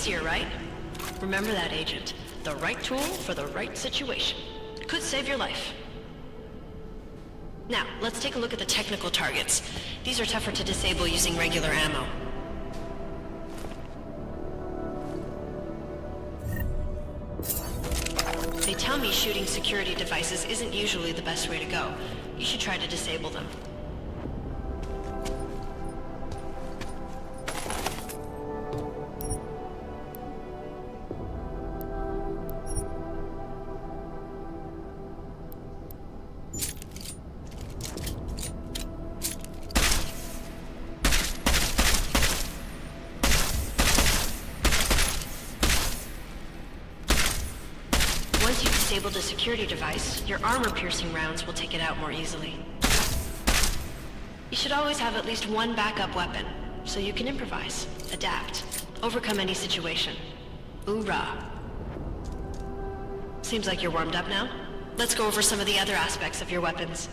easier, right? Remember that, Agent. The right tool for the right situation. Could save your life. Now, let's take a look at the technical targets. These are tougher to disable using regular ammo. They tell me shooting security devices isn't usually the best way to go. You should try to disable them. Once you've disabled a security device, your armor-piercing rounds will take it out more easily. You should always have at least one backup weapon, so you can improvise, adapt, overcome any situation. Hoorah! Seems like you're warmed up now. Let's go over some of the other aspects of your weapons.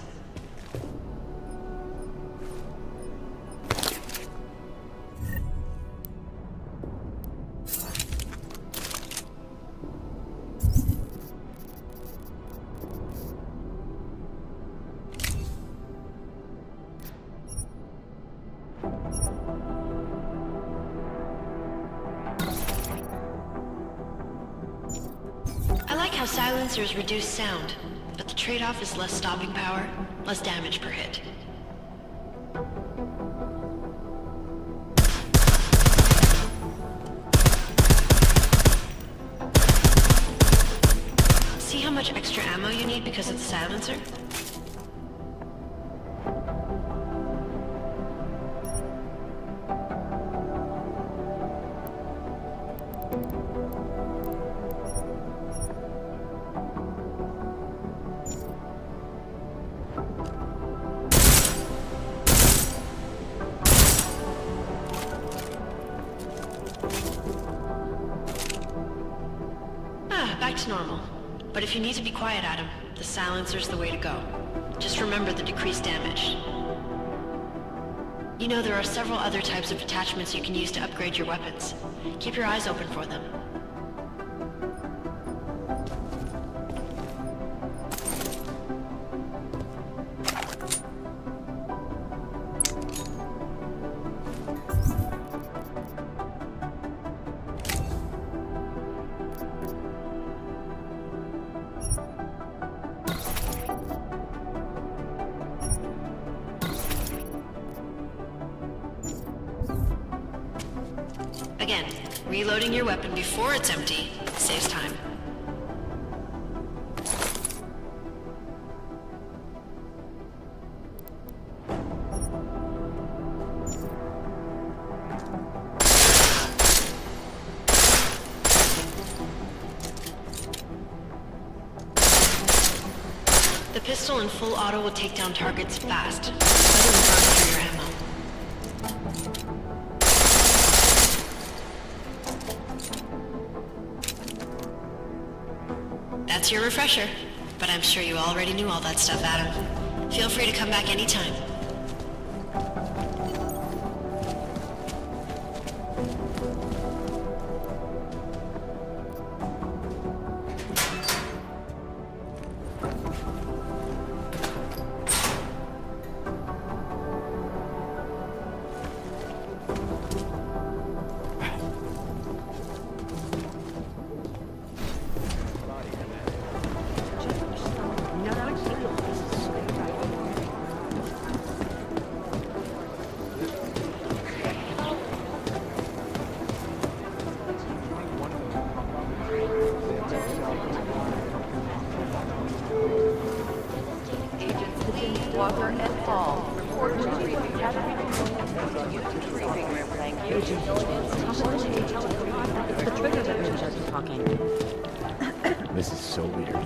I like how silencers reduce sound, but the trade-off is less stopping power, less damage per hit. See how much extra ammo you need because of the silencer? Back to normal. But if you need to be quiet, Adam, the silencer's the way to go. Just remember the decreased damage. You know, there are several other types of attachments you can use to upgrade your weapons. Keep your eyes open for them. Again, reloading your weapon before it's empty saves time. The pistol in full auto will take down targets fast. Better than burn through your ammo. That's your refresher, but I'm sure you already knew all that stuff, Adam. Feel free to come back anytime. Walker and Paul. Report to briefing. Briefing room, thank you. It's the trigger that brings us to talking. This is so weird. All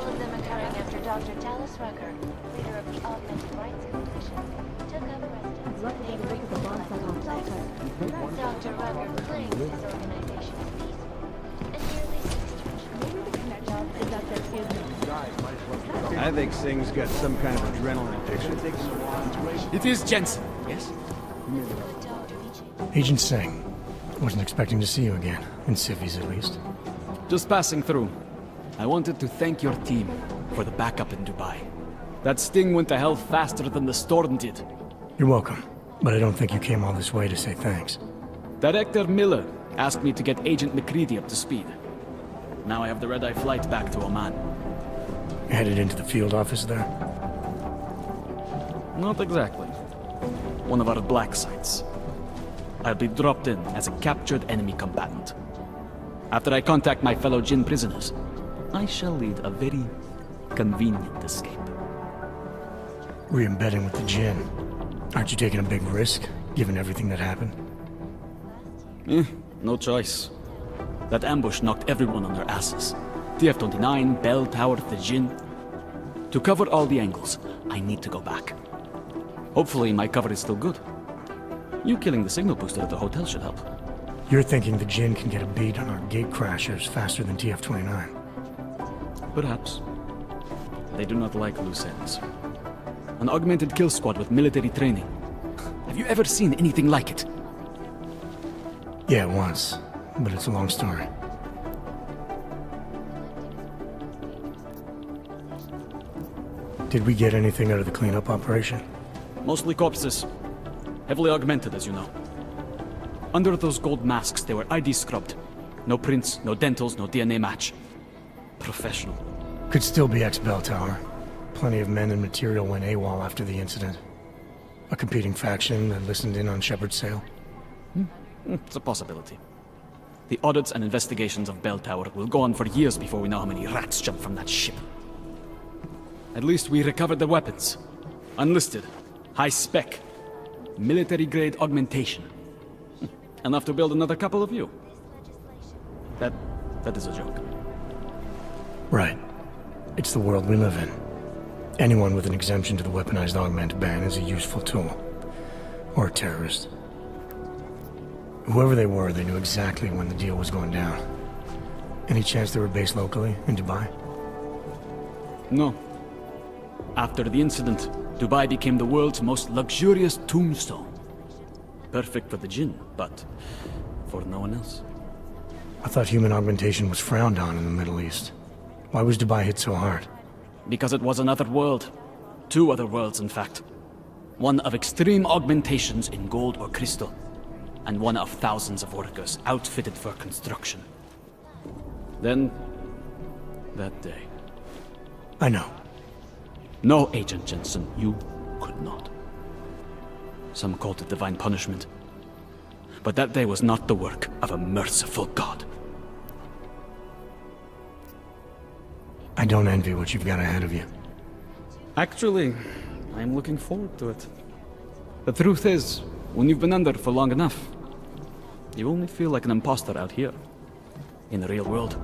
of them occurring after Dr. Dallas Rucker, leader of the Augmented Rights Coalition, took up residence in a neighboring complex. Dr. Rucker claims his organization is peaceful and nearly I think Singh's got some kind of adrenaline addiction. It is Jensen, yes? Agent Singh, Wasn't expecting to see you again, in civvies at least. Just passing through. I wanted to thank your team for the backup in Dubai. That sting went to hell faster than the storm did. You're welcome, but I don't think you came all this way to say thanks. Director Miller asked me to get Agent McCready up to speed. Now I have the red-eye flight back to Oman. Headed into the field office there? Not exactly. One of our black sites. I'll be dropped in as a captured enemy combatant. After I contact my fellow Jinn prisoners, I shall lead a very convenient escape. Re-embedding with the Jinn. Aren't you taking a big risk, given everything that happened? No choice. That ambush knocked everyone on their asses. TF-29, Bell Tower, the Jinn. To cover all the angles, I need to go back. Hopefully my cover is still good. You killing the signal booster at the hotel should help. You're thinking the Jinn can get a beat on our gate crashers faster than TF-29. Perhaps. They do not like loose ends. An augmented kill squad with military training. Have you ever seen anything like it? Yeah, once. But it's a long story. Did we get anything out of the cleanup operation? Mostly corpses. Heavily augmented, as you know. Under those gold masks, they were ID scrubbed. No prints, no dentals, no DNA match. Professional. Could still be ex-Bell Tower. Plenty of men and material went AWOL after the incident. A competing faction that listened in on Shepard's sale. It's a possibility. The audits and investigations of Bell Tower will go on for years before we know how many rats jumped from that ship. At least we recovered the weapons. Unlisted. High spec. Military-grade augmentation. Enough to build another couple of you. That is a joke. Right. It's the world we live in. Anyone with an exemption to the weaponized augment ban is a useful tool. Or a terrorist. Whoever they were, they knew exactly when the deal was going down. Any chance they were based locally, in Dubai? No. After the incident, Dubai became the world's most luxurious tombstone. Perfect for the Jinn, but for no one else. I thought human augmentation was frowned on in the Middle East. Why was Dubai hit so hard? Because it was another world. Two other worlds, in fact. One of extreme augmentations in gold or crystal, and one of thousands of workers outfitted for construction. Then, that day. I know. No, Agent Jensen, you could not. Some called it divine punishment. But that day was not the work of a merciful God. I don't envy what you've got ahead of you. Actually, I'm looking forward to it. The truth is, when you've been under for long enough, you only feel like an imposter out here, in the real world.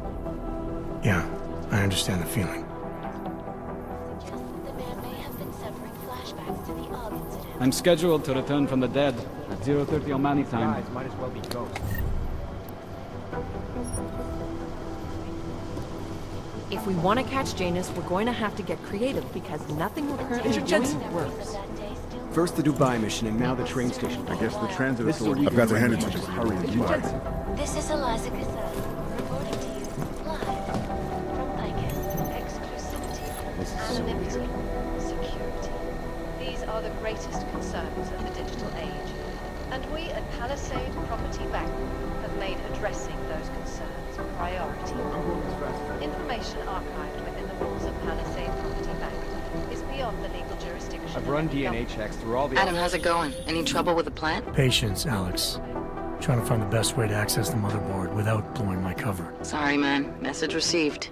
Yeah, I understand the feeling. I'm scheduled to return from the dead at 0:30 Omani time. Guys, might as well be ghosts. If we want to catch Janus, we're going to have to get creative because nothing we're currently doing works. First the Dubai mission and now the train station. I guess the transit This is authority. I've got to hand it to you. Hurry as you are. This is Eliza Cassell, reporting to you live from ICANN. Exclusivity, anonymity, security. These are the greatest concerns of the digital age, and we at Palisade Property Bank have made addressing those concerns a priority. Information archived within the walls of Palisade Property Bank is beyond the legal jurisdiction. I've run DNA checks through all the... Adam, how's it going? Any trouble with the plant? Patience, Alex. Trying to find the best way to access the motherboard without blowing my cover. Sorry, man. Message received.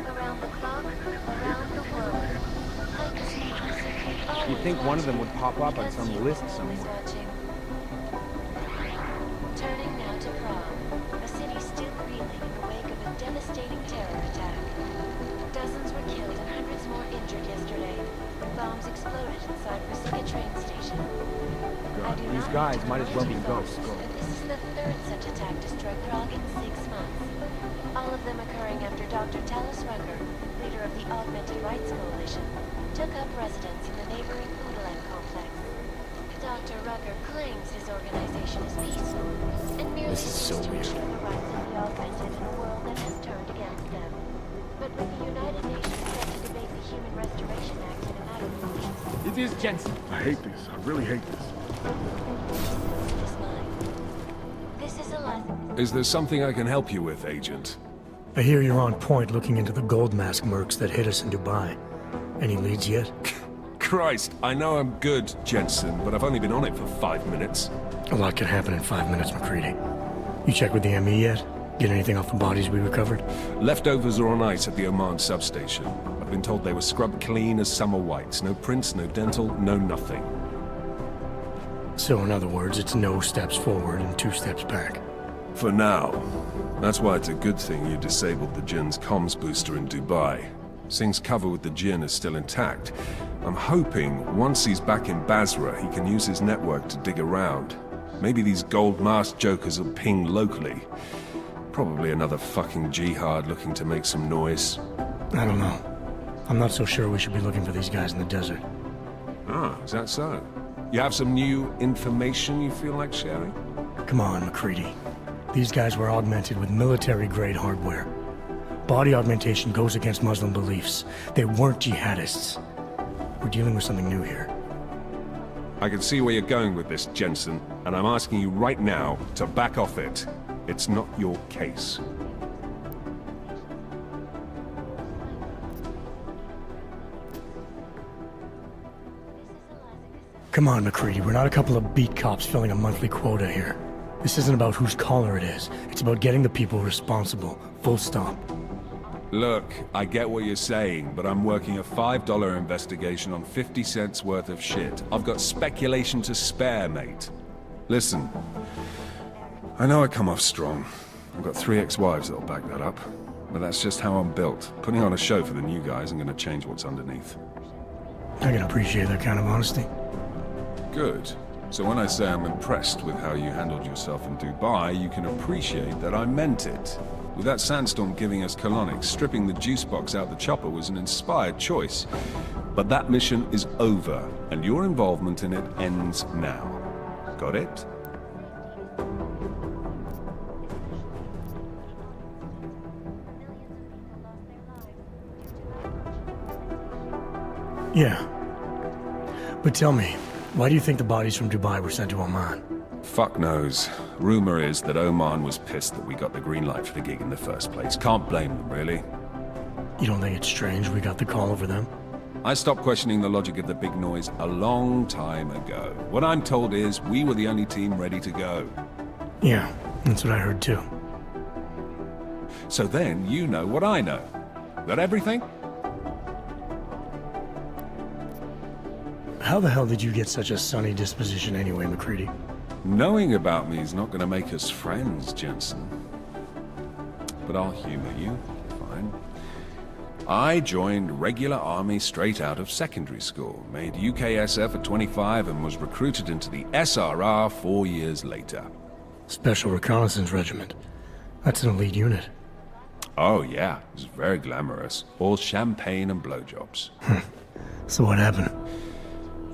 Around the clock, around the world. You'd think one of them would pop up on some list somewhere. Turning now to Prague, a city still reeling in the wake of a devastating terror attack. Dozens were killed and hundreds more injured yesterday. Bombs exploded inside Brasica train station. These guys might as well be ghosts. This is the third such attack to strike Prague in 6 months. All of them occurring after Dr. Talis Runger, leader of the Augmented Rights Coalition, took up residence in the neighboring Udalen complex. Dr. Rucker claims his organization is peaceful, and merely This is so seeks to weird. ensure the rights of the augmented in a world that has turned against them. But with the United Nations set to debate the Human Restoration Act in a matter of weeks, It is Jensen. I hate this. I really hate this. this is a lesson. Is there something I can help you with, Agent? I hear you're on point looking into the gold mask mercs that hit us in Dubai. Any leads yet? Christ, I know I'm good, Jensen, but I've only been on it for 5 minutes. A lot can happen in 5 minutes, McCready. You checked with the ME yet? Get anything off the bodies we recovered? Leftovers are on ice at the Oman substation. I've been told they were scrubbed clean as summer whites. No prints, no dental, no nothing. So in other words, it's no steps forward and 2 steps back. For now. That's why it's a good thing you disabled the Jinn's comms booster in Dubai. Singh's cover with the Jinn is still intact. I'm hoping once he's back in Basra, he can use his network to dig around. Maybe these gold mask jokers will ping locally. Probably another fucking jihad looking to make some noise. I don't know. I'm not so sure we should be looking for these guys in the desert. Ah, is that so? You have some new information you feel like sharing? Come on, McCready. These guys were augmented with military-grade hardware. Body augmentation goes against Muslim beliefs. They weren't jihadists. We're dealing with something new here. I can see where you're going with this, Jensen, and I'm asking you right now to back off it. It's not your case. Come on, McCready. We're not a couple of beat cops filling a monthly quota here. This isn't about whose collar it is. It's about getting the people responsible. Full stop. Look, I get what you're saying, but I'm working a $5 investigation on 50 cents worth of shit. I've got speculation to spare, mate. Listen, I know I come off strong. I've got 3 ex-wives that'll back that up. But that's just how I'm built. Putting on a show for the new guys isn't gonna change what's underneath. I can appreciate that kind of honesty. Good. So when I say I'm impressed with how you handled yourself in Dubai, you can appreciate that I meant it. With that sandstorm giving us colonics, stripping the juice box out the chopper was an inspired choice. But that mission is over, and your involvement in it ends now. Got it? Yeah. But tell me, why do you think the bodies from Dubai were sent to Oman? Fuck knows. Rumor is that Oman was pissed that we got the green light for the gig in the first place. Can't blame them, really. You don't think it's strange we got the call over them? I stopped questioning the logic of the big noise a long time ago. What I'm told is we were the only team ready to go. Yeah, that's what I heard too. So then you know what I know. That everything? How the hell did you get such a sunny disposition anyway, McCready? Knowing about me is not going to make us friends, Jensen. But I'll humor you. Fine. I joined regular army straight out of secondary school, made UKSF at 25 and was recruited into the SRR 4 years later. Special Reconnaissance Regiment. That's an elite unit. Oh yeah, it was very glamorous. All champagne and blowjobs. So what happened?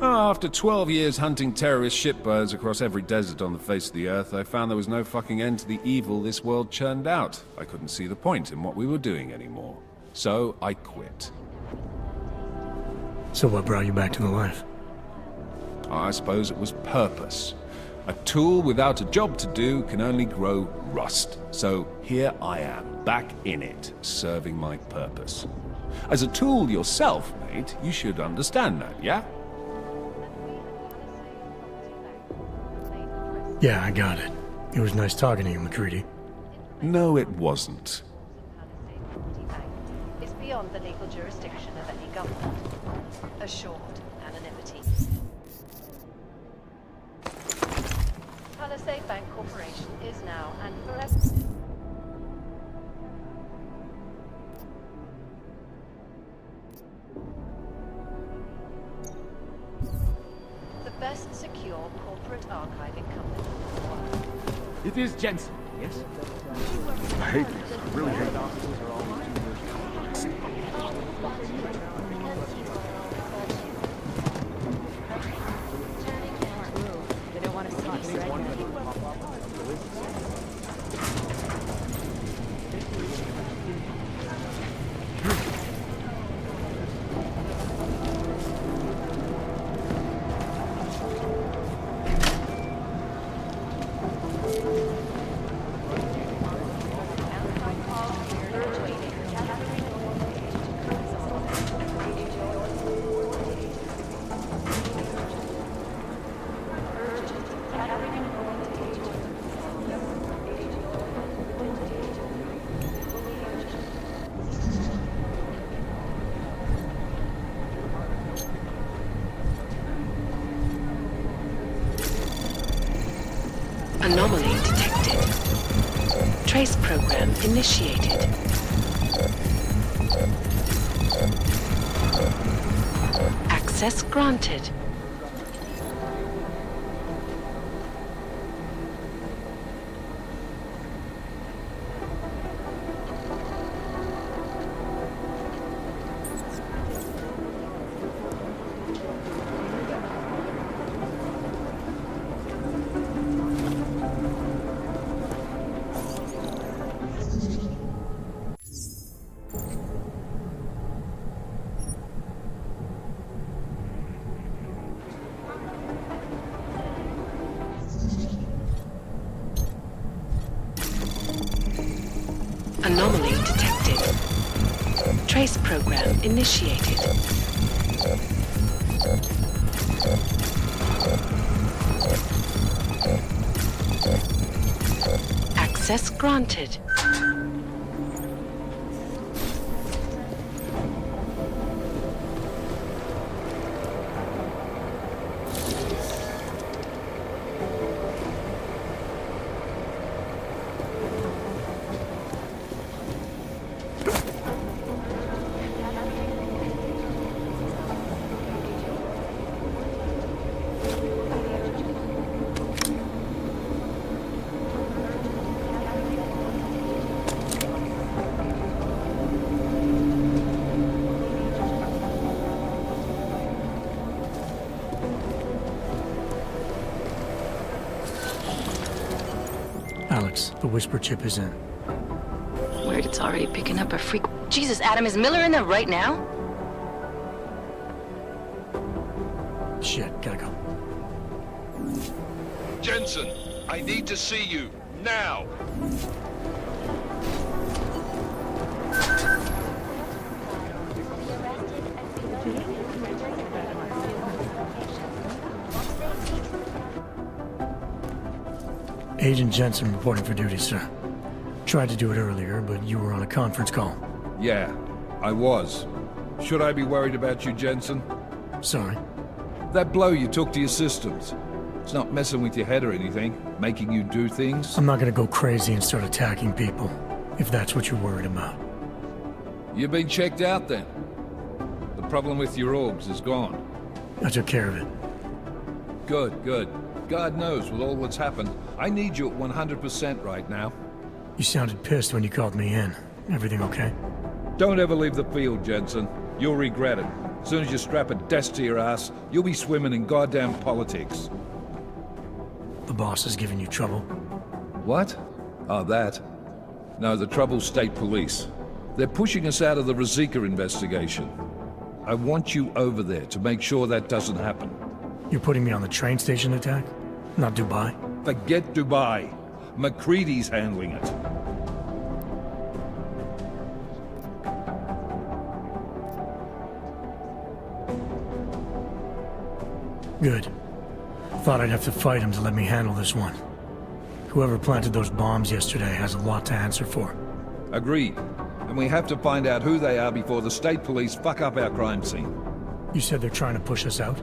After 12 years hunting terrorist shitbirds across every desert on the face of the earth, I found there was no fucking end to the evil this world churned out. I couldn't see the point in what we were doing anymore. So I quit. So what brought you back to the life? I suppose it was purpose. A tool without a job to do can only grow rust. So here I am, back in it, serving my purpose. As a tool yourself, mate, you should understand that, yeah? Yeah, I got it. It was nice talking to you, McCready. No, it wasn't. Is beyond the legal jurisdiction of any government. Assured anonymity. Palisade Bank Corporation is now and forever. The best secure corporate archiving company in the world. It is Jensen, yes? I hate this. I really hate this. Anomaly detected. Trace program initiated. Access granted. Anomaly detected. Trace program initiated. Access granted. Alex, the whisper chip is in. Weird, it's already picking up a freak. Jesus, Adam, is Miller in there right now? Shit, gotta go. Jensen, I need to see you, now! Agent Jensen reporting for duty, sir. Tried to do it earlier, but you were on a conference call. Yeah, I was. Should I be worried about you, Jensen? Sorry. That blow you took to your systems. It's not messing with your head or anything, making you do things? I'm not gonna go crazy and start attacking people, if that's what you're worried about. You've been checked out then? The problem with your orbs is gone. I took care of it. Good, good. God knows, with all that's happened, I need you at 100% right now. You sounded pissed when you called me in. Everything okay? Don't ever leave the field, Jensen. You'll regret it. As soon as you strap a desk to your ass, you'll be swimming in goddamn politics. The boss is giving you trouble? What? Oh, that? No, the trouble's state police. They're pushing us out of the Rosika investigation. I want you over there to make sure that doesn't happen. You're putting me on the train station attack? Not Dubai? Forget Dubai. McCready's handling it. Good. Thought I'd have to fight him to let me handle this one. Whoever planted those bombs yesterday has a lot to answer for. Agreed. And we have to find out who they are before the state police fuck up our crime scene. You said they're trying to push us out?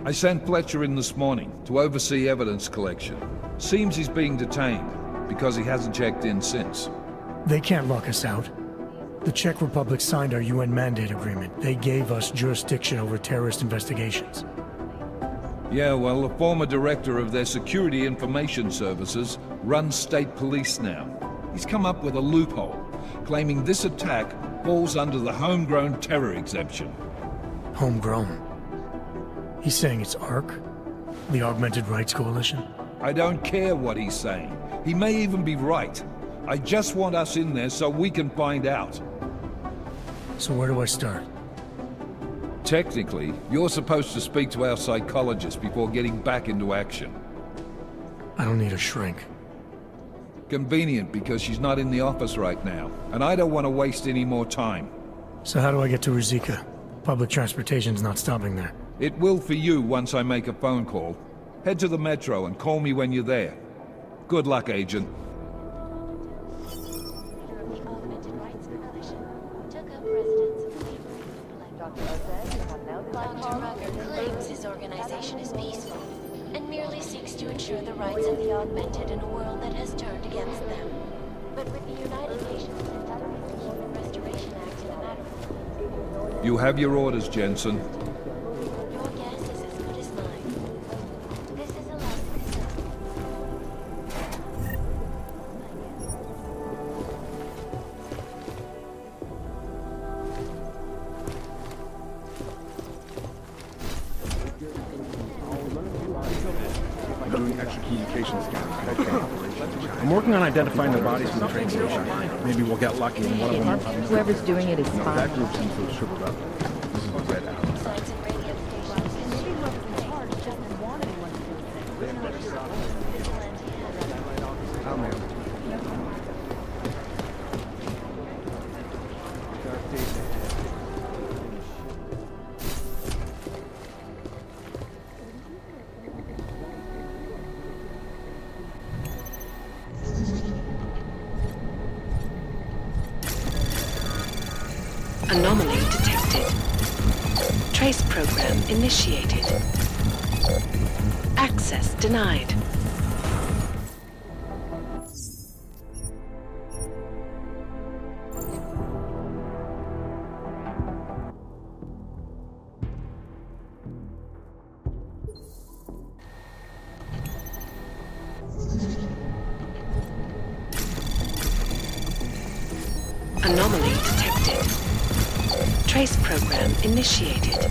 I sent Fletcher in this morning to oversee evidence collection. Seems he's being detained, because he hasn't checked in since. They can't lock us out. The Czech Republic signed our UN mandate agreement. They gave us jurisdiction over terrorist investigations. Yeah, well, the former director of their security information services runs state police now. He's come up with a loophole, claiming this attack falls under the homegrown terror exemption. Homegrown? He's saying it's ARC? The Augmented Rights Coalition? I don't care what he's saying. He may even be right. I just want us in there so we can find out. So where do I start? Technically, you're supposed to speak to our psychologist before getting back into action. I don't need a shrink. Convenient, because she's not in the office right now, and I don't want to waste any more time. So how do I get to Rosika? Public transportation's not stopping there. It will for you once I make a phone call. Head to the metro and call me when you're there. Good luck, Agent. Dr. Rucker claims his organization is peaceful and merely seeks to ensure the rights of the augmented in a world that has turned against them. But with the United Nations Settlement and Human Restoration Act in a matter of weeks... You have your orders, Jensen. Your guess is as good as mine. This is a license. Doing extra communication scans. I'm working on identifying the bodies from the train station. Maybe we'll get lucky and one of them... Whoever's doing it is No, fine. that group seems to have shriveled up. This is the red out. Oh, man. Anomaly detected. Trace program initiated. Access denied. Anomaly detected. Trace program initiated.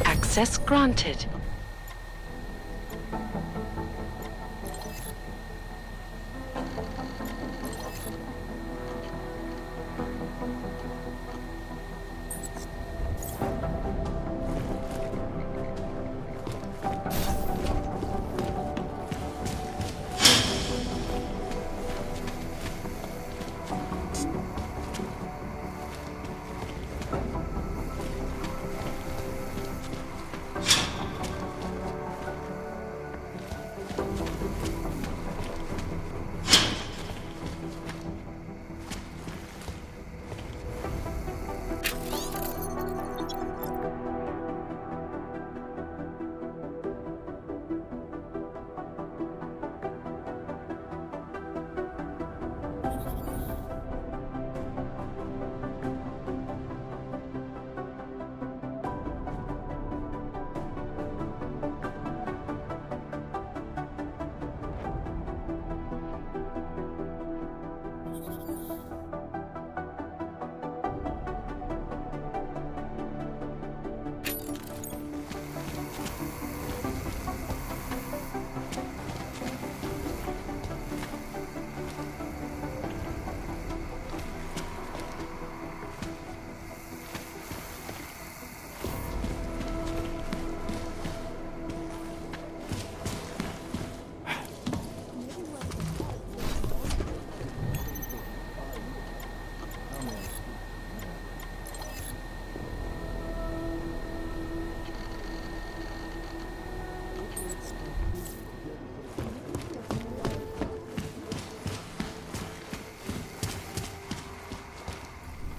Access granted.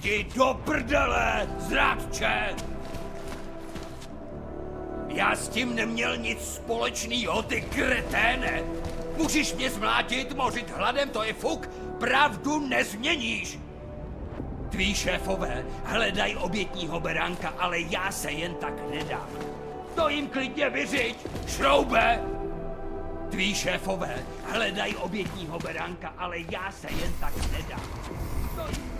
Jdi do prdele, zrádče! Já s tím neměl nic společnýho, ty kreténe! Můžeš mě zmlátit, mořit hladem, to je fuk, pravdu nezměníš! Tví šéfové hledají obětního beránka, ale já se jen tak nedám. To jim klidně vyřiď, šroube! Tví šéfové hledají obětního beránka, ale já se jen tak nedám. To jim...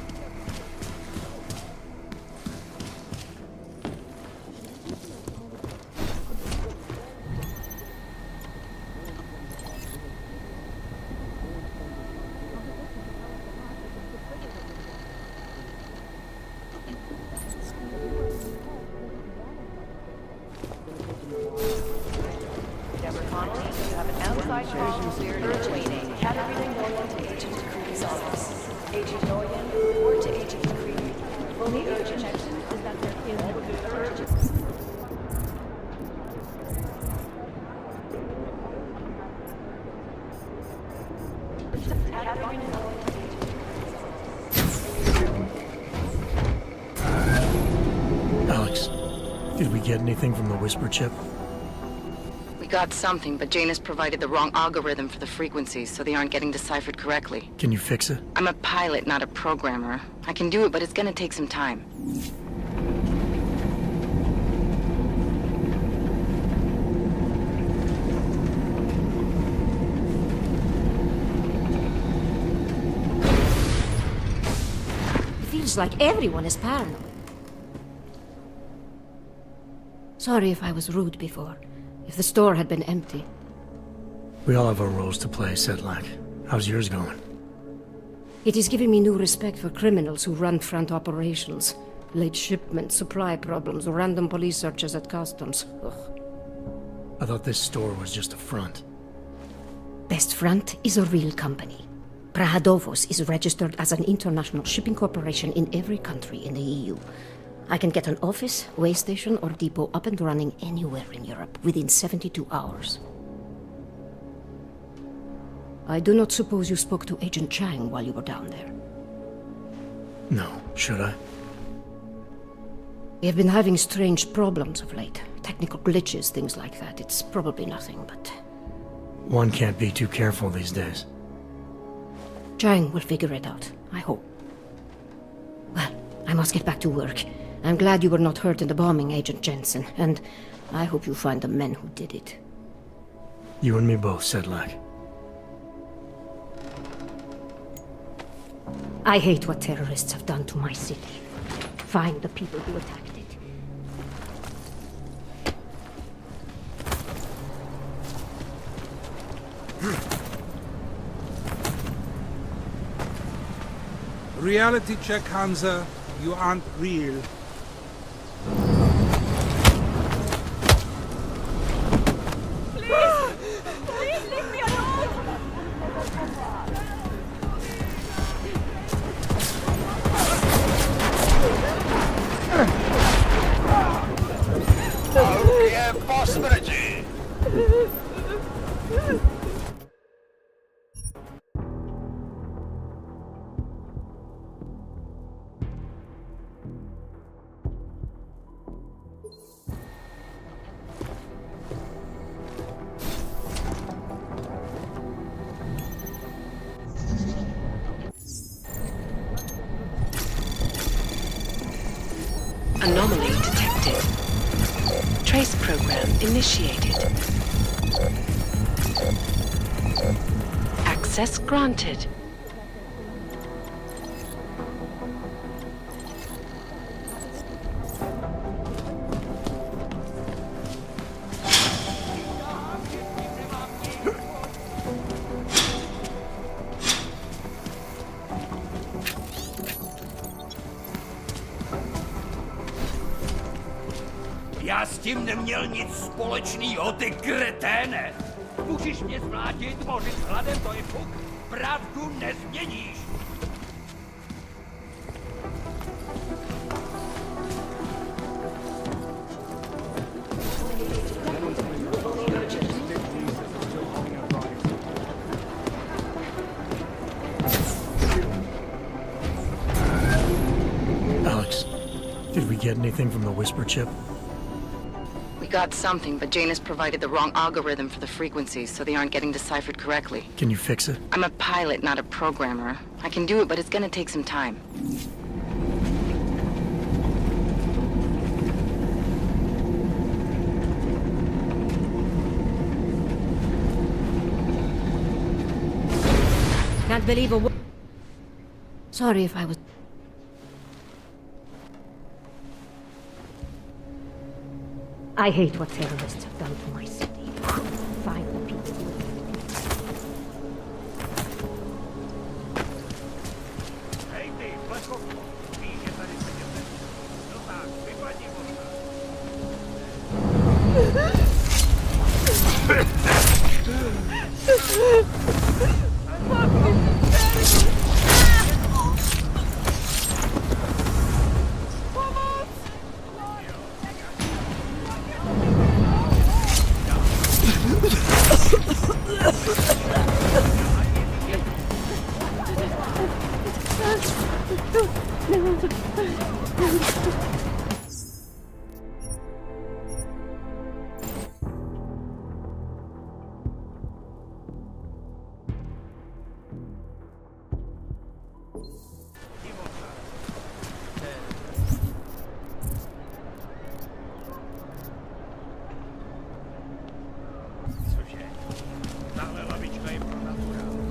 get anything from the whisper chip? We got something, but Janus provided the wrong algorithm for the frequencies, so they aren't getting deciphered correctly. Can you fix it? I'm a pilot, not a programmer. I can do it, but it's gonna take some time. It feels like everyone is paranoid. Sorry if I was rude before. If the store had been empty. We all have our roles to play, Sedlak. How's yours going? It is giving me new respect for criminals who run front operations. Late shipments, supply problems, random police searches at customs. Ugh. I thought this store was just a front. Best Front is a real company. Prahadovos is registered as an international shipping corporation in every country in the EU. I can get an office, way station, or depot up and running anywhere in Europe within 72 hours. I do not suppose you spoke to Agent Chang while you were down there. No, should I? We have been having strange problems of late. Technical glitches, things like that. It's probably nothing, but... One can't be too careful these days. Chang will figure it out, I hope. Well, I must get back to work. I'm glad you were not hurt in the bombing, Agent Jensen, and I hope you find the men who did it. You and me both, Sedlak. I hate what terrorists have done to my city. Find the people who attacked it. Reality check, Hansa. You aren't real. Anomaly detected. Trace program initiated. Access granted. Já s tím neměl nic společného, ty kreténe! Můžeš mě zvlátit, mořit hladem, to je fuk! Pravdu nezměníš! Alex, did we get anything from the whisper chip? We got something, but Janus provided the wrong algorithm for the frequencies, so they aren't getting deciphered correctly. Can you fix it? I'm a pilot, not a programmer. I can do it, but it's gonna take some time. Can't believe a Sorry if I was... I hate what terrorists have done to my city. Find the people.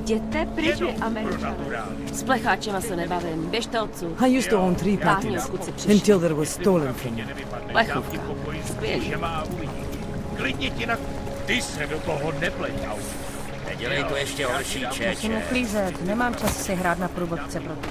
Jděte pryč, Američané. S plecháčema se nebavím, běžte odsud. I used to own 3 Táhni, patents odkud si přišli. until there was stolen from me. Plechovka. Skvělý. Klidně ti na... Ty se do toho nepleťau. Nedělej to ještě horší, Musím uklízet, nemám čas si hrát na průvodce pro to.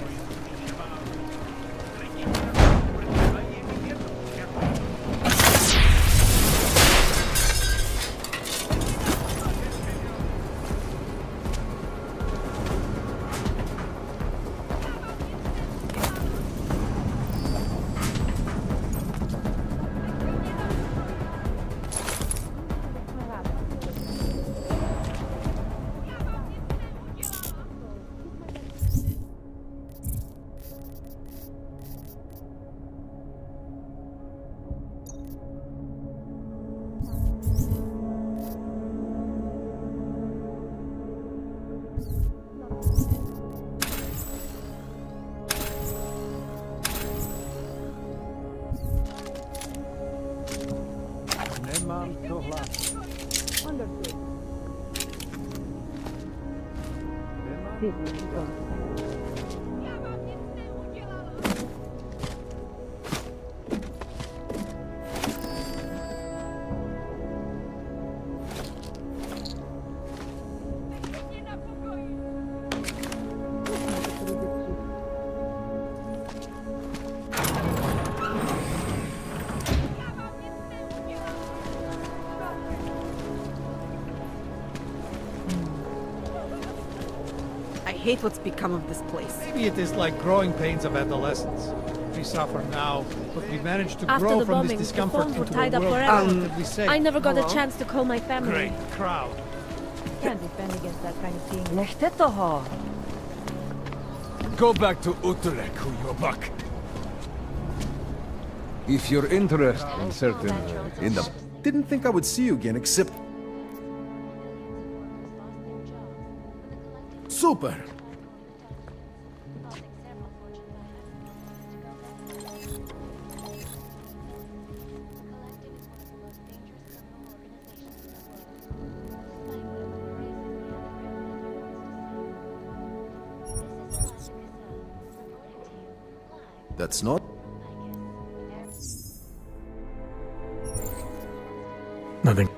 Nemám co hlásit. I hate what's become of this place. Maybe it is like growing pains of adolescence. We suffer now, but we managed to After grow the from bombing, this the discomfort phones were into tied a up world forever. relatively safe. I never got a Hello? chance to call my family. Great crowd. Can't defend against that kind of thing. Nechte toho. Go back to Utrecht, you buck. If you're interested in certain... In the... Didn't think I would see you again, except... Super! That's not... Nothing.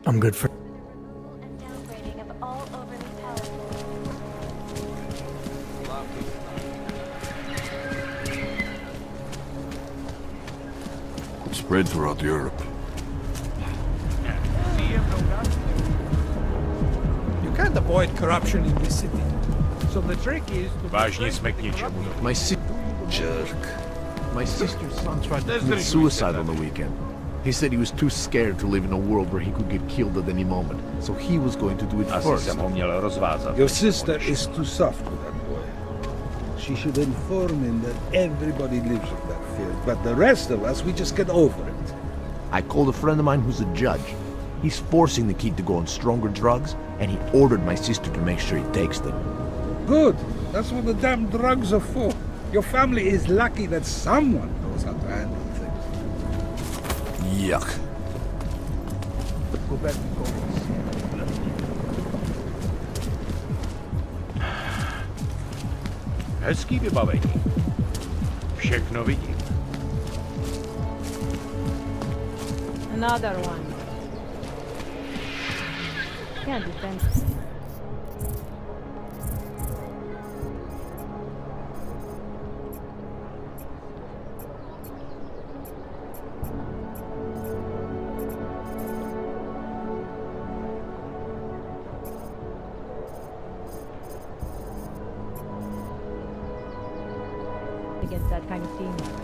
I'm good for... Spread throughout Europe. You can't avoid corruption in this city. So the trick is to... Vážně jsme k ničemu. My jerk. My sister's son tried to commit suicide on the weekend. He said he was too scared to live in a world where he could get killed at any moment, so he was going to do it first. Your sister is too soft with that boy. She should inform him that everybody lives with that fear, but the rest of us, we just get over it. I called a friend of mine who's a judge. He's forcing the kid to go on stronger drugs, and he ordered my sister to make sure he takes them. Good. That's what the damn drugs are for. Your family is lucky that someone knows how to handle things. Yuck. Go back to Congress. Hezký vybavení. Všechno vidím. Another one. Can't defend. kind of theme.